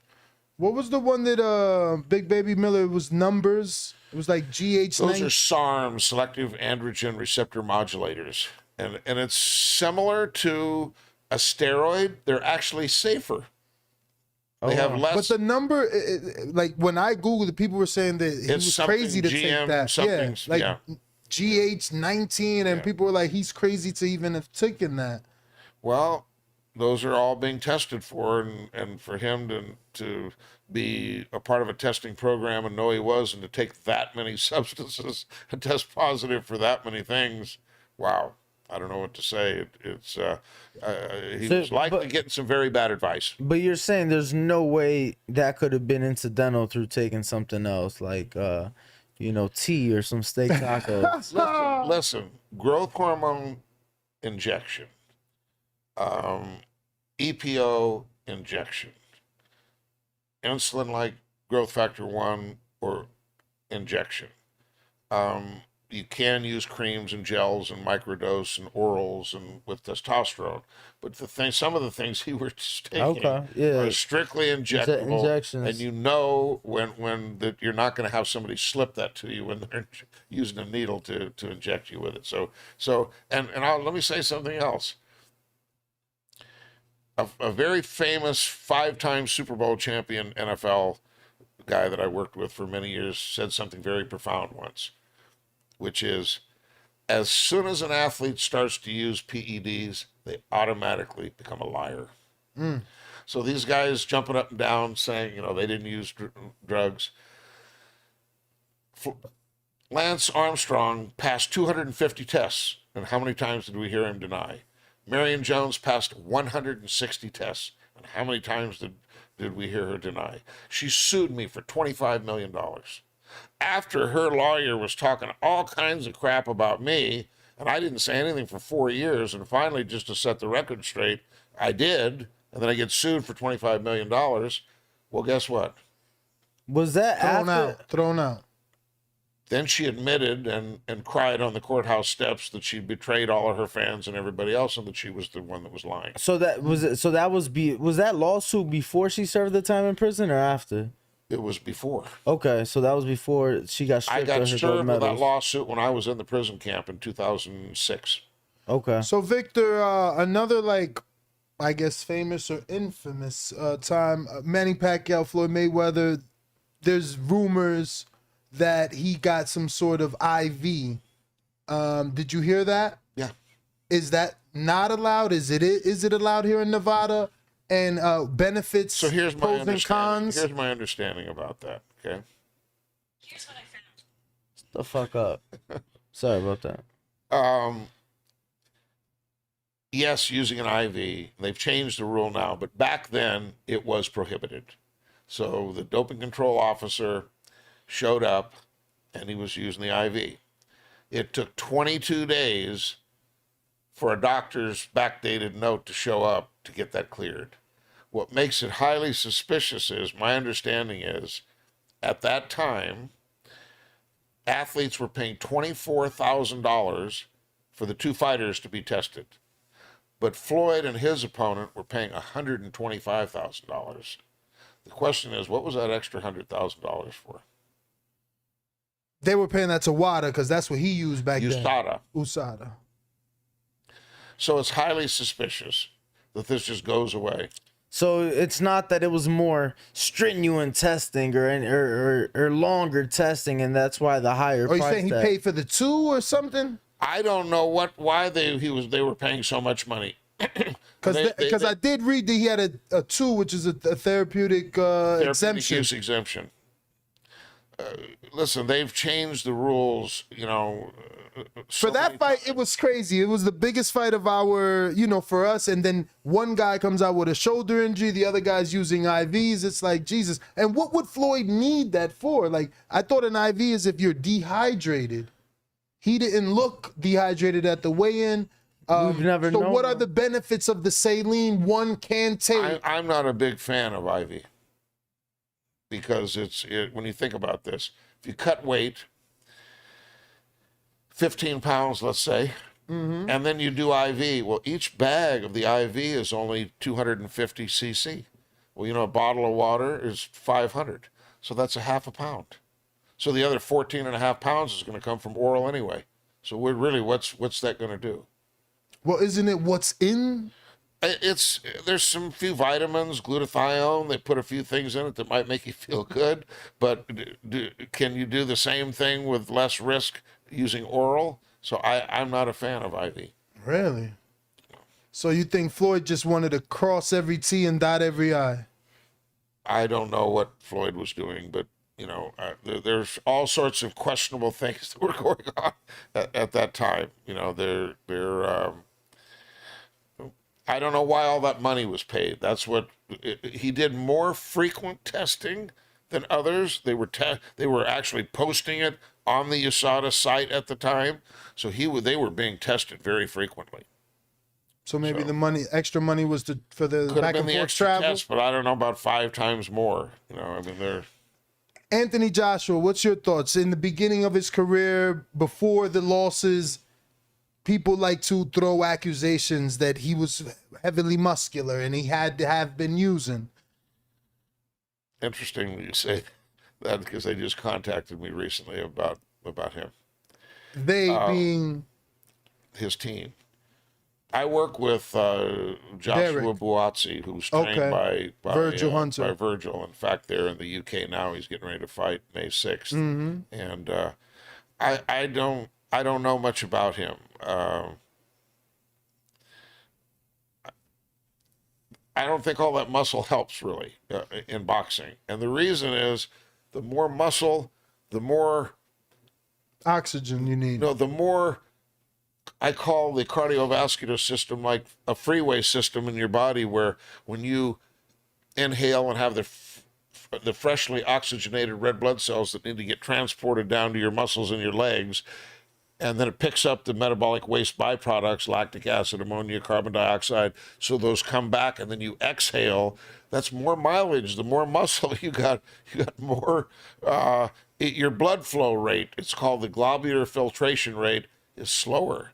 What was the one that Big Baby Miller was numbers? It was like GH9. Those are SARMs, selective androgen receptor modulators. And it's similar to a steroid. They're actually safer. They have less. But the number, like when I Googled it, people were saying that he was crazy to take that. Yeah, like GH19, and people were like, he's crazy to even have taken that. Well, those are all being tested for, and for him to be a part of a testing program and know he was, and to take that many substances and test positive for that many things, wow. I don't know what to say. He was likely getting some very bad advice. But you're saying there's no way that could have been incidental through taking something else, like tea or some steak tacos. Listen, growth hormone injection, EPO injection, insulin like growth factor 1 or injection. You can use creams and gels and microdose and orals and with testosterone, but some of the things he was taking are strictly injectable, and when that you're not going to have somebody slip that to you when they're using a needle to inject you with it. So let me say something else. A very famous 5-time Super Bowl champion NFL guy that I worked with for many years said something very profound once, which is, as soon as an athlete starts to use PEDs, they automatically become a liar. So these guys jumping up and down saying, they didn't use drugs. Lance Armstrong passed 250 tests, and how many times did we hear him deny? Marion Jones passed 160 tests, and how many times did we hear her deny? She sued me for $25 million. After her lawyer was talking all kinds of crap about me, and I didn't say anything for 4 years, and finally, just to set the record straight, I did, and then I get sued for $25 million. Well, guess what? Was that Thrown out. Then she admitted and cried on the courthouse steps that she betrayed all of her fans and everybody else, and that she was the one that was lying. So that was it. So that was that lawsuit before she served the time in prison or after? It was before. Okay, so that was before she got I stripped got of her gold served with that medals. lawsuit when I was in the prison camp in 2006. Okay. So Victor, another like, I guess famous or infamous time, Manny Pacquiao, Floyd Mayweather. There's rumors that he got some sort of IV. Did you hear that? Yeah. Is that not allowed? Is it allowed here in Nevada? And benefits, So here's my pros and understanding. cons. Here's my understanding about that. Okay. Here's what I found. Shut the fuck up. Sorry about that. Yes, using an IV. They've changed the rule now, but back then it was prohibited. So the doping control officer showed up and he was using the IV. It took 22 days for a doctor's backdated note to show up to get that cleared. What makes it highly suspicious is, my understanding is, at that time, athletes were paying $24,000 for the two fighters to be tested. But Floyd and his opponent were paying $125,000. The question is, what was that extra $100,000 for? They were paying that to Wada because that's what he used back then. USADA. USADA. So it's highly suspicious that this just goes away. So it's not that it was more stringent testing or longer testing, and that's why the higher Are you price saying he tag. paid for the two or something? I don't know why they were paying so much money. Because I did read that he had a two, which is a therapeutic Therapeutic exemption. use exemption. Listen, they've changed the rules, For that fight, it was crazy. It was the biggest fight of our, for us. And then one guy comes out with a shoulder injury. The other guy's using IVs. It's like, Jesus. And what would Floyd need that for? Like, I thought an IV is if you're dehydrated. He didn't look dehydrated at the weigh-in. We've never so known what are that. the benefits of the saline one can take? I'm not a big fan of IV because when you think about this, if you cut weight, 15 pounds, let's say, and then you do IV, well, each bag of the IV is only 250 cc. Well, a bottle of water is 500, so that's a half a pound. So the other 14 and a half pounds is going to come from oral anyway. So we're really, what's that going to do? Well, isn't it what's in? There's some few vitamins, glutathione. They put a few things in it that might make you feel good. But can you do the same thing with less risk using oral? So I'm not a fan of IV. Really? So you think Floyd just wanted to cross every T and dot every I? I don't know what Floyd was doing, but there's all sorts of questionable things that were going on at that time. I don't know why all that money was paid. That's what he did. More frequent testing than others. They were actually posting it on the USADA site at the time, so they were being tested very frequently. So maybe the extra money was for the Could have back been and the forth extra travel. test, but I don't know, about 5 times more. They're. Anthony Joshua, what's your thoughts? In the beginning of his career, before the losses, people like to throw accusations that he was heavily muscular and he had to have been using. Interesting that you say that, because they just contacted me recently about him. They being his team. I work with Joshua Derek. Buatsi, who's trained by Virgil Hunter. By Virgil. In fact, they're in the UK now. He's getting ready to fight May 6th. And I don't know much about him. I don't think all that muscle helps really in boxing. And the reason is, the more muscle, the more oxygen you need. the more, I call the cardiovascular system like a freeway system in your body, where when you inhale and have the freshly oxygenated red blood cells that need to get transported down to your muscles in your legs, and then it picks up the metabolic waste byproducts, lactic acid, ammonia, carbon dioxide. So those come back, and then you exhale. That's more mileage. The more muscle you got more. Your blood flow rate, it's called the globular filtration rate, is slower.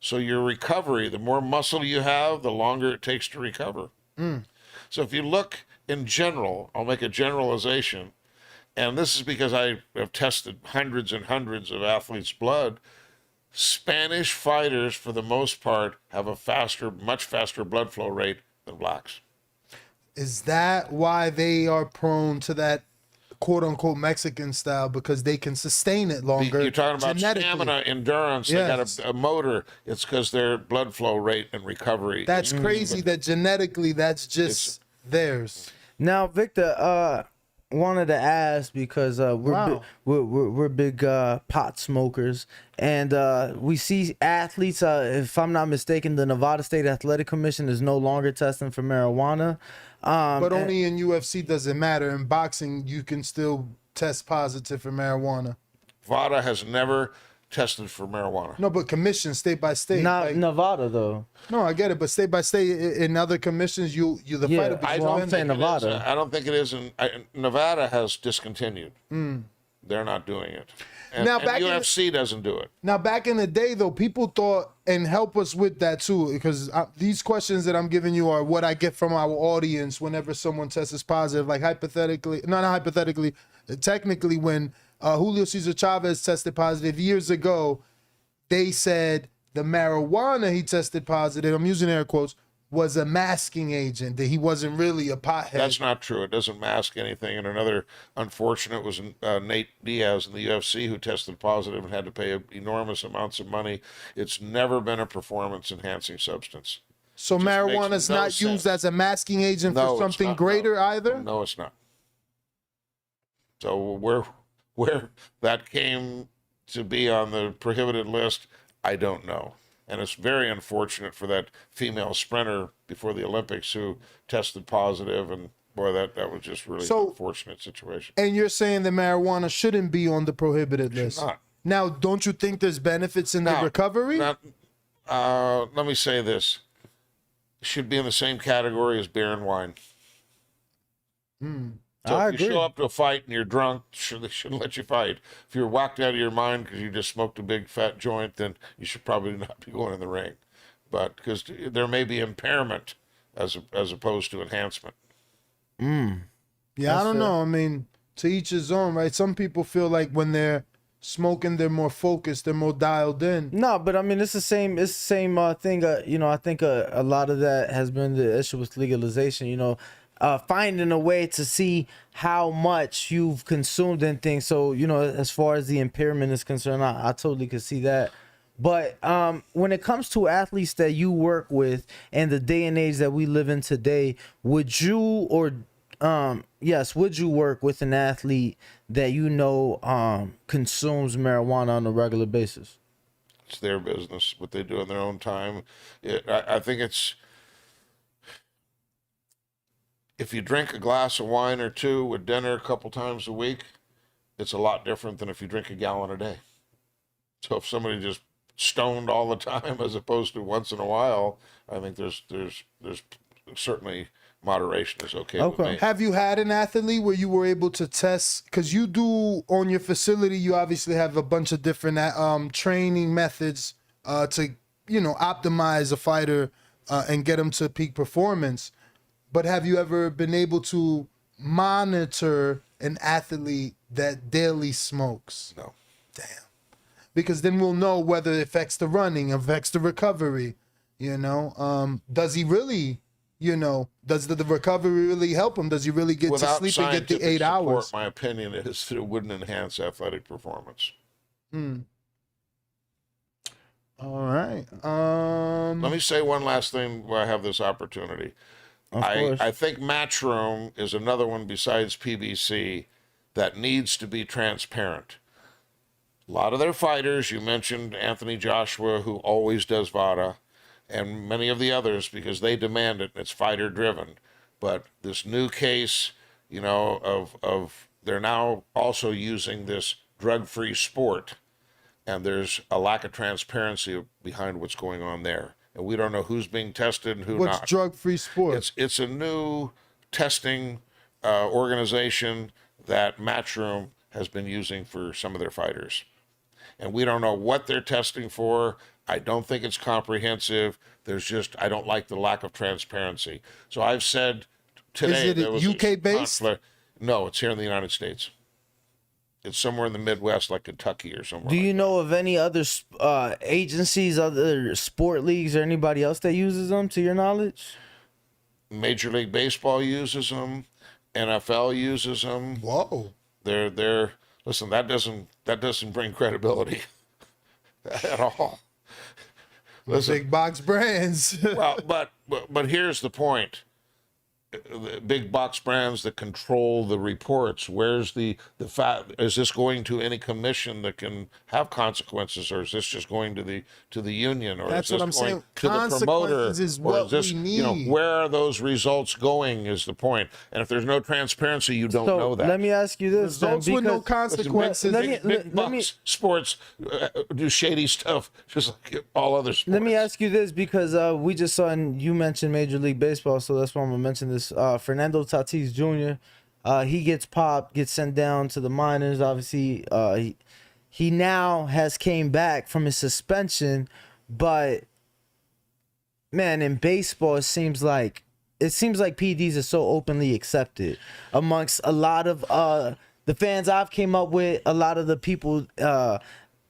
So your recovery, the more muscle you have, the longer it takes to recover. So if you look in general, I'll make a generalization, and this is because I have tested hundreds and hundreds of athletes' blood. Spanish fighters, for the most part, have a much faster blood flow rate than blacks. Is that why they are prone to that quote unquote Mexican style? Because they can sustain it longer. You're talking about genetically. stamina, endurance. Yes. They got a motor. It's because their blood flow rate and recovery. That's crazy that genetically that's just theirs. Now, Victor, wanted to ask because we're big pot smokers, and we see athletes. If I'm not mistaken, the Nevada State Athletic Commission is no longer testing for marijuana. But only in UFC does it matter. In boxing, you can still test positive for marijuana. Vada has never tested for marijuana. No, but commission state by state. Not like- Nevada though. No, I get it, but state by state in other commissions, you the Yeah, fighter. I don't think Nevada. I don't think it is. Nevada has discontinued. They're not doing it. And, Now, and back in the- UFC doesn't do it. Now, back in the day, though, people thought, and help us with that too, because these questions that I'm giving you are what I get from our audience whenever someone tests positive. Like not hypothetically, technically, when Julio Cesar Chavez tested positive years ago, they said the marijuana he tested positive, I'm using air quotes, was a masking agent, that he wasn't really a pothead. That's not true. It doesn't mask anything. And another unfortunate was Nate Diaz in the UFC, who tested positive and had to pay enormous amounts of money. It's never been a performance-enhancing substance. So Just marijuana's makes no not sense. used as a masking agent No, for it's something not. greater either? No, it's not. So where that came to be on the prohibited list, I don't know. And it's very unfortunate for that female sprinter before the Olympics who tested positive, and boy, that was just really an unfortunate situation. And you're saying that marijuana shouldn't be on the prohibited list? not. Now, don't you think there's benefits in the recovery? Let me say this. It should be in the same category as beer and wine. So I if you agree. show up to a fight and you're drunk, they shouldn't let you fight. If you're whacked out of your mind because you just smoked a big fat joint, then you should probably not be going in the ring. But because there may be impairment as opposed to enhancement. Yeah, I don't know. I mean, to each his own, right? Some people feel like when they're smoking, they're more focused, they're more dialed in. No, but I mean it's the same. It's the same thing. You know, I think a lot of that has been the issue with legalization. You know, finding a way to see how much you've consumed and things. So you know, as far as the impairment is concerned, I totally could see that. But when it comes to athletes that you work with and the day and age that we live in today, would you would you work with an athlete that you know consumes marijuana on a regular basis? It's their business, what they do in their own time. I think it's, if you drink a glass of wine or two with dinner a couple times a week, it's a lot different than if you drink a gallon a day. So if somebody just stoned all the time as opposed to once in a while, I think there's certainly moderation is okay with me. Have you had an athlete where you were able to test? Because you do on your facility, you obviously have a bunch of different training methods to optimize a fighter and get them to peak performance. But have you ever been able to monitor an athlete that daily smokes? No. Damn. Because then we'll know whether it affects the running, affects the recovery. Does he really? Does the recovery really help him? Does he really get to sleep and get the 8 scientific hours? support, my opinion is that it wouldn't enhance athletic performance. All right. Let me say one last thing while I have this opportunity. Of course. I think Matchroom is another one besides PBC that needs to be transparent. A lot of their fighters, you mentioned Anthony Joshua, who always does Vada, and many of the others, because they demand it, it's fighter driven. But this new case, of they're now also using this drug-free sport and there's a lack of transparency behind what's going on there. And we don't know who's being tested and who What's not. drug-free sport? It's a new testing organization that Matchroom has been using for some of their fighters. And we don't know what they're testing for. I don't think it's comprehensive. I don't like the lack of transparency. So I've said today. Is it UK based? No, it's here in the United States. It's somewhere in the Midwest, like Kentucky or somewhere. Do you know of any other agencies, other sport leagues, or anybody else that uses them, to your knowledge? Major League Baseball uses them. NFL uses them. Whoa. They're listen. That doesn't bring credibility at all. Listen, Big box brands. well, but here's the point. The big box brands that control the reports. Where's the fact? Is this going to any commission that can have consequences, or is this just going to the union, or That's is this what I'm going saying. to the promoter? Consequences is or what is this, we you know, need. where are those results going? Is the point? And if there's no transparency, you don't know that. Let me ask you this: Results with no because consequences. Big bucks sports do shady stuff, just like all other sports. let me ask you this, because we just saw, and you mentioned Major League Baseball, so that's why I'm gonna mention this. Fernando Tatis Jr. He gets popped, gets sent down to the minors. Obviously, he now has came back from his suspension, but man, in baseball, it seems like PDs are so openly accepted amongst a lot of the fans I've came up with, a lot of the people.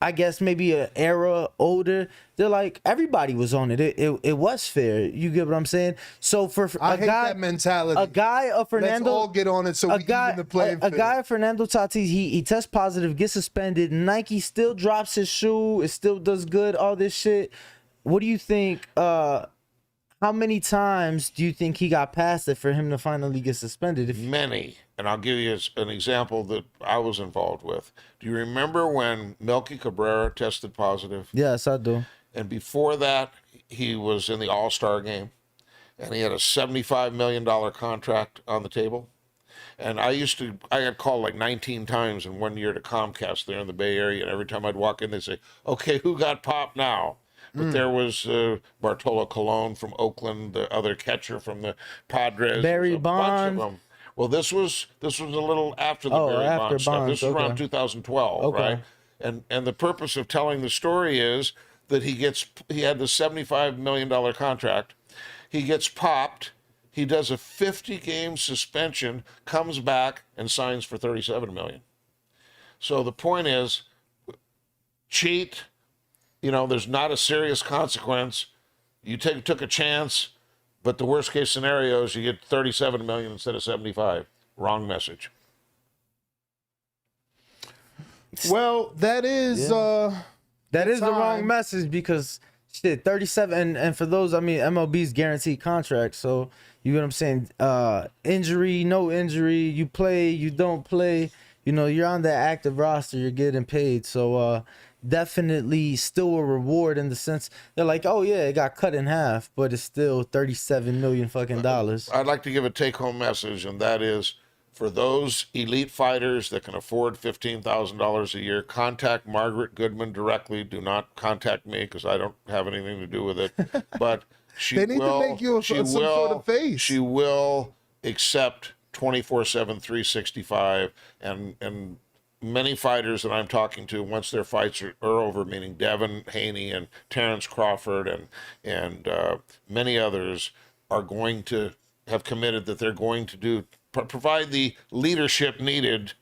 I guess maybe an era older, they're like, everybody was on it. It was fair. You get what I'm saying? So for I a hate guy, that mentality. a guy of Fernando, Let's all get on it so we can even the playing a field. guy of Fernando Tatis, he tests positive, gets suspended. Nike still drops his shoe. It still does good. All this shit. What do you think? How many times do you think he got past it for him to finally get suspended? Many. And I'll give you an example that I was involved with. Do you remember when Melky Cabrera tested positive? Yes, I do. And before that, he was in the All-Star game, and he had a $75 million contract on the table. And I got called like 19 times in 1 year to Comcast there in the Bay Area, and every time I'd walk in, they'd say, okay, who got popped now? But there was Bartolo Colon from Oakland, the other catcher from the Padres. Barry There's a bunch Bonds. of them. Well, this was a little after the Barry after Bonds stuff. This was Bonds, around okay. 2012, Okay. right? And the purpose of telling the story is that he had the $75 million contract. He gets popped. He does a 50-game suspension, comes back, and signs for $37 million. So the point is, cheat. You know, there's not a serious consequence. You took a chance, but the worst case scenario is you get 37 million instead of 75. Wrong message. Well, that is That is the wrong time. message, because shit, 37, and for those, I mean, MLB's guaranteed contract, so you get what I'm saying. Injury, no injury, you play, you don't play, you know, you're on the active roster, you're getting paid. So definitely still a reward, in the sense they're like, oh yeah, it got cut in half, but it's still 37 million fucking dollars. I'd like to give a take-home message, and that is, for those elite fighters that can afford $15,000 a year, contact Margaret Goodman directly. Do not contact me, because I don't have anything to do with it. But she They need to make you some sort of face. She will accept 24/7, 365, and many fighters that I'm talking to, once their fights are over, meaning Devin Haney and Terrence Crawford and many others, are going to have committed that they're going to provide the leadership needed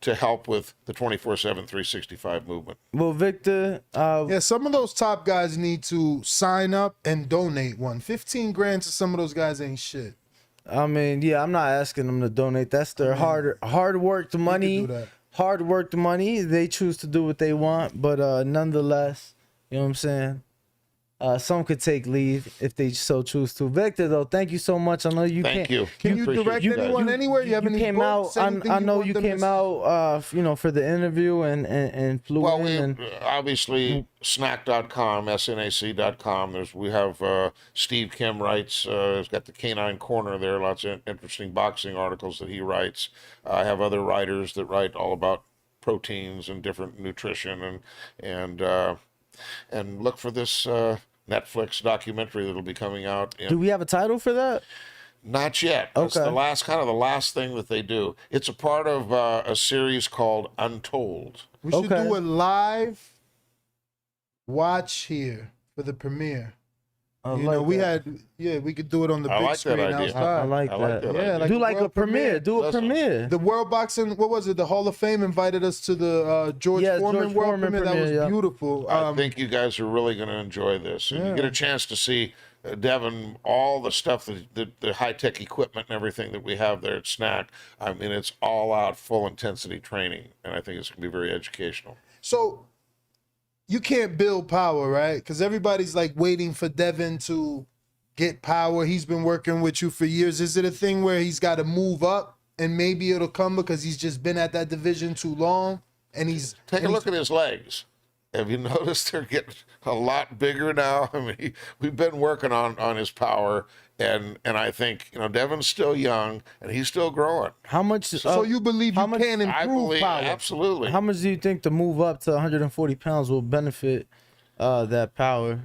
to help with the 24/7, 365 movement. Well, Victor, Yeah, some of those top guys need to sign up and donate one. 15 grand to some of those guys ain't shit. I mean, yeah, I'm not asking them to donate. That's their hard worked money. do that. Hard worked money. They choose to do what they want, but nonetheless, you know what I'm saying? Some could take leave if they so choose to. Victor, though, thank you so much. I know you Thank can't. you. Can you Appreciate direct you guys. anyone anywhere? You have any came books, out. anything I you know want you them to came out. You know, for the interview and flew Well, in. we And obviously snack.com, snac.com. We have Steve Kim writes. He's got the Canine Corner there. Lots of interesting boxing articles that he writes. I have other writers that write all about proteins and different nutrition, and look for this Netflix documentary that'll be coming out. Do we have a title for that? Not yet. It's Okay. the last thing that they do. It's a part of a series called Untold. We should Okay. do a live watch here for the premiere. I You like know, we that. we could do it on the I big like that screen idea. outside. I like I like that. that Yeah, idea. like Do a like a world premiere. Do a Listen, premiere. The World Boxing, what was it? The Hall of Fame invited us to the George Yeah, Foreman George World Foreman premiere. That was premiere, yeah. beautiful. I think you guys are really going to enjoy this. And you get a chance to see Devin, all the stuff, the high-tech equipment and everything that we have there at Snack. I mean, it's all out, full intensity training, and I think it's going to be very educational. So you can't build power, right? Because everybody's like waiting for Devin to get power. He's been working with you for years. Is it a thing where he's got to move up and maybe it'll come because he's just been at that division too long? And he's Take a look at his legs. Have you noticed they're getting a lot bigger now? I mean, we've been working on his power, and I think, you know, Devin's still young and he's still growing. How much? So you believe how you much- can improve I believe power? absolutely. How much do you think to move up to 140 pounds will benefit that power?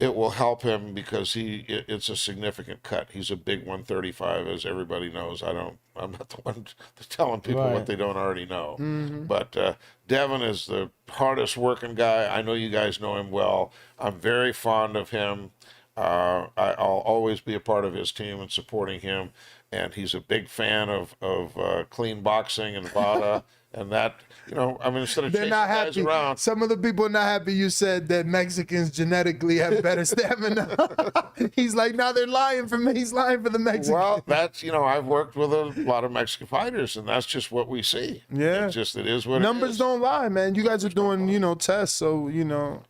It will help him because it's a significant cut. He's a big 135, as everybody knows. I'm not the one telling people Right. what they don't already know. But Devin is the hardest working guy. I know you guys know him well. I'm very fond of him. I'll always be a part of his team and supporting him. And he's a big fan of clean boxing and Vada. And that, you know, I mean, instead of They're chasing not guys happy. around, Some of the people are not happy you said that Mexicans genetically have better stamina. He's like, now they're lying for me. He's lying for the Mexicans. well, that's, you know, I've worked with a lot of Mexican fighters, and that's just what we see. Yeah. It's just, it is what it Numbers is. don't lie, man. You guys are doing, you know, tests, so, you know.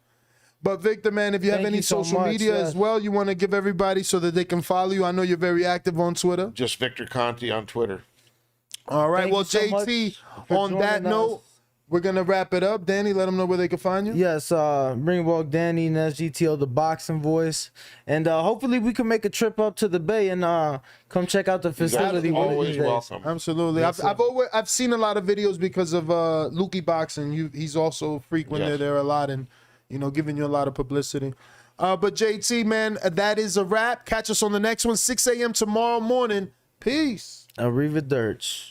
But Victor, man, if you have Thank any you so social much, media as yes. well, you want to give everybody so that they can follow you. I know you're very active on Twitter. Just Victor Conte on Twitter. All right. Thank well, you so much JT, for on that joining note, us. we're going to wrap it up. Danny, let them know where they can find you. Yes, Ring Walk Danny, and that's GTO, the boxing voice. And hopefully we can make a trip up to the Bay and come check out the You guys facility. are one of always these days. welcome. Absolutely. Yes, I've seen a lot of videos because of Lukey Boxing. He's also frequent Yes. there a lot and, you know, giving you a lot of publicity. But JT, man, that is a wrap. Catch us on the next one, 6 a.m. tomorrow morning. Peace. Arrivederci.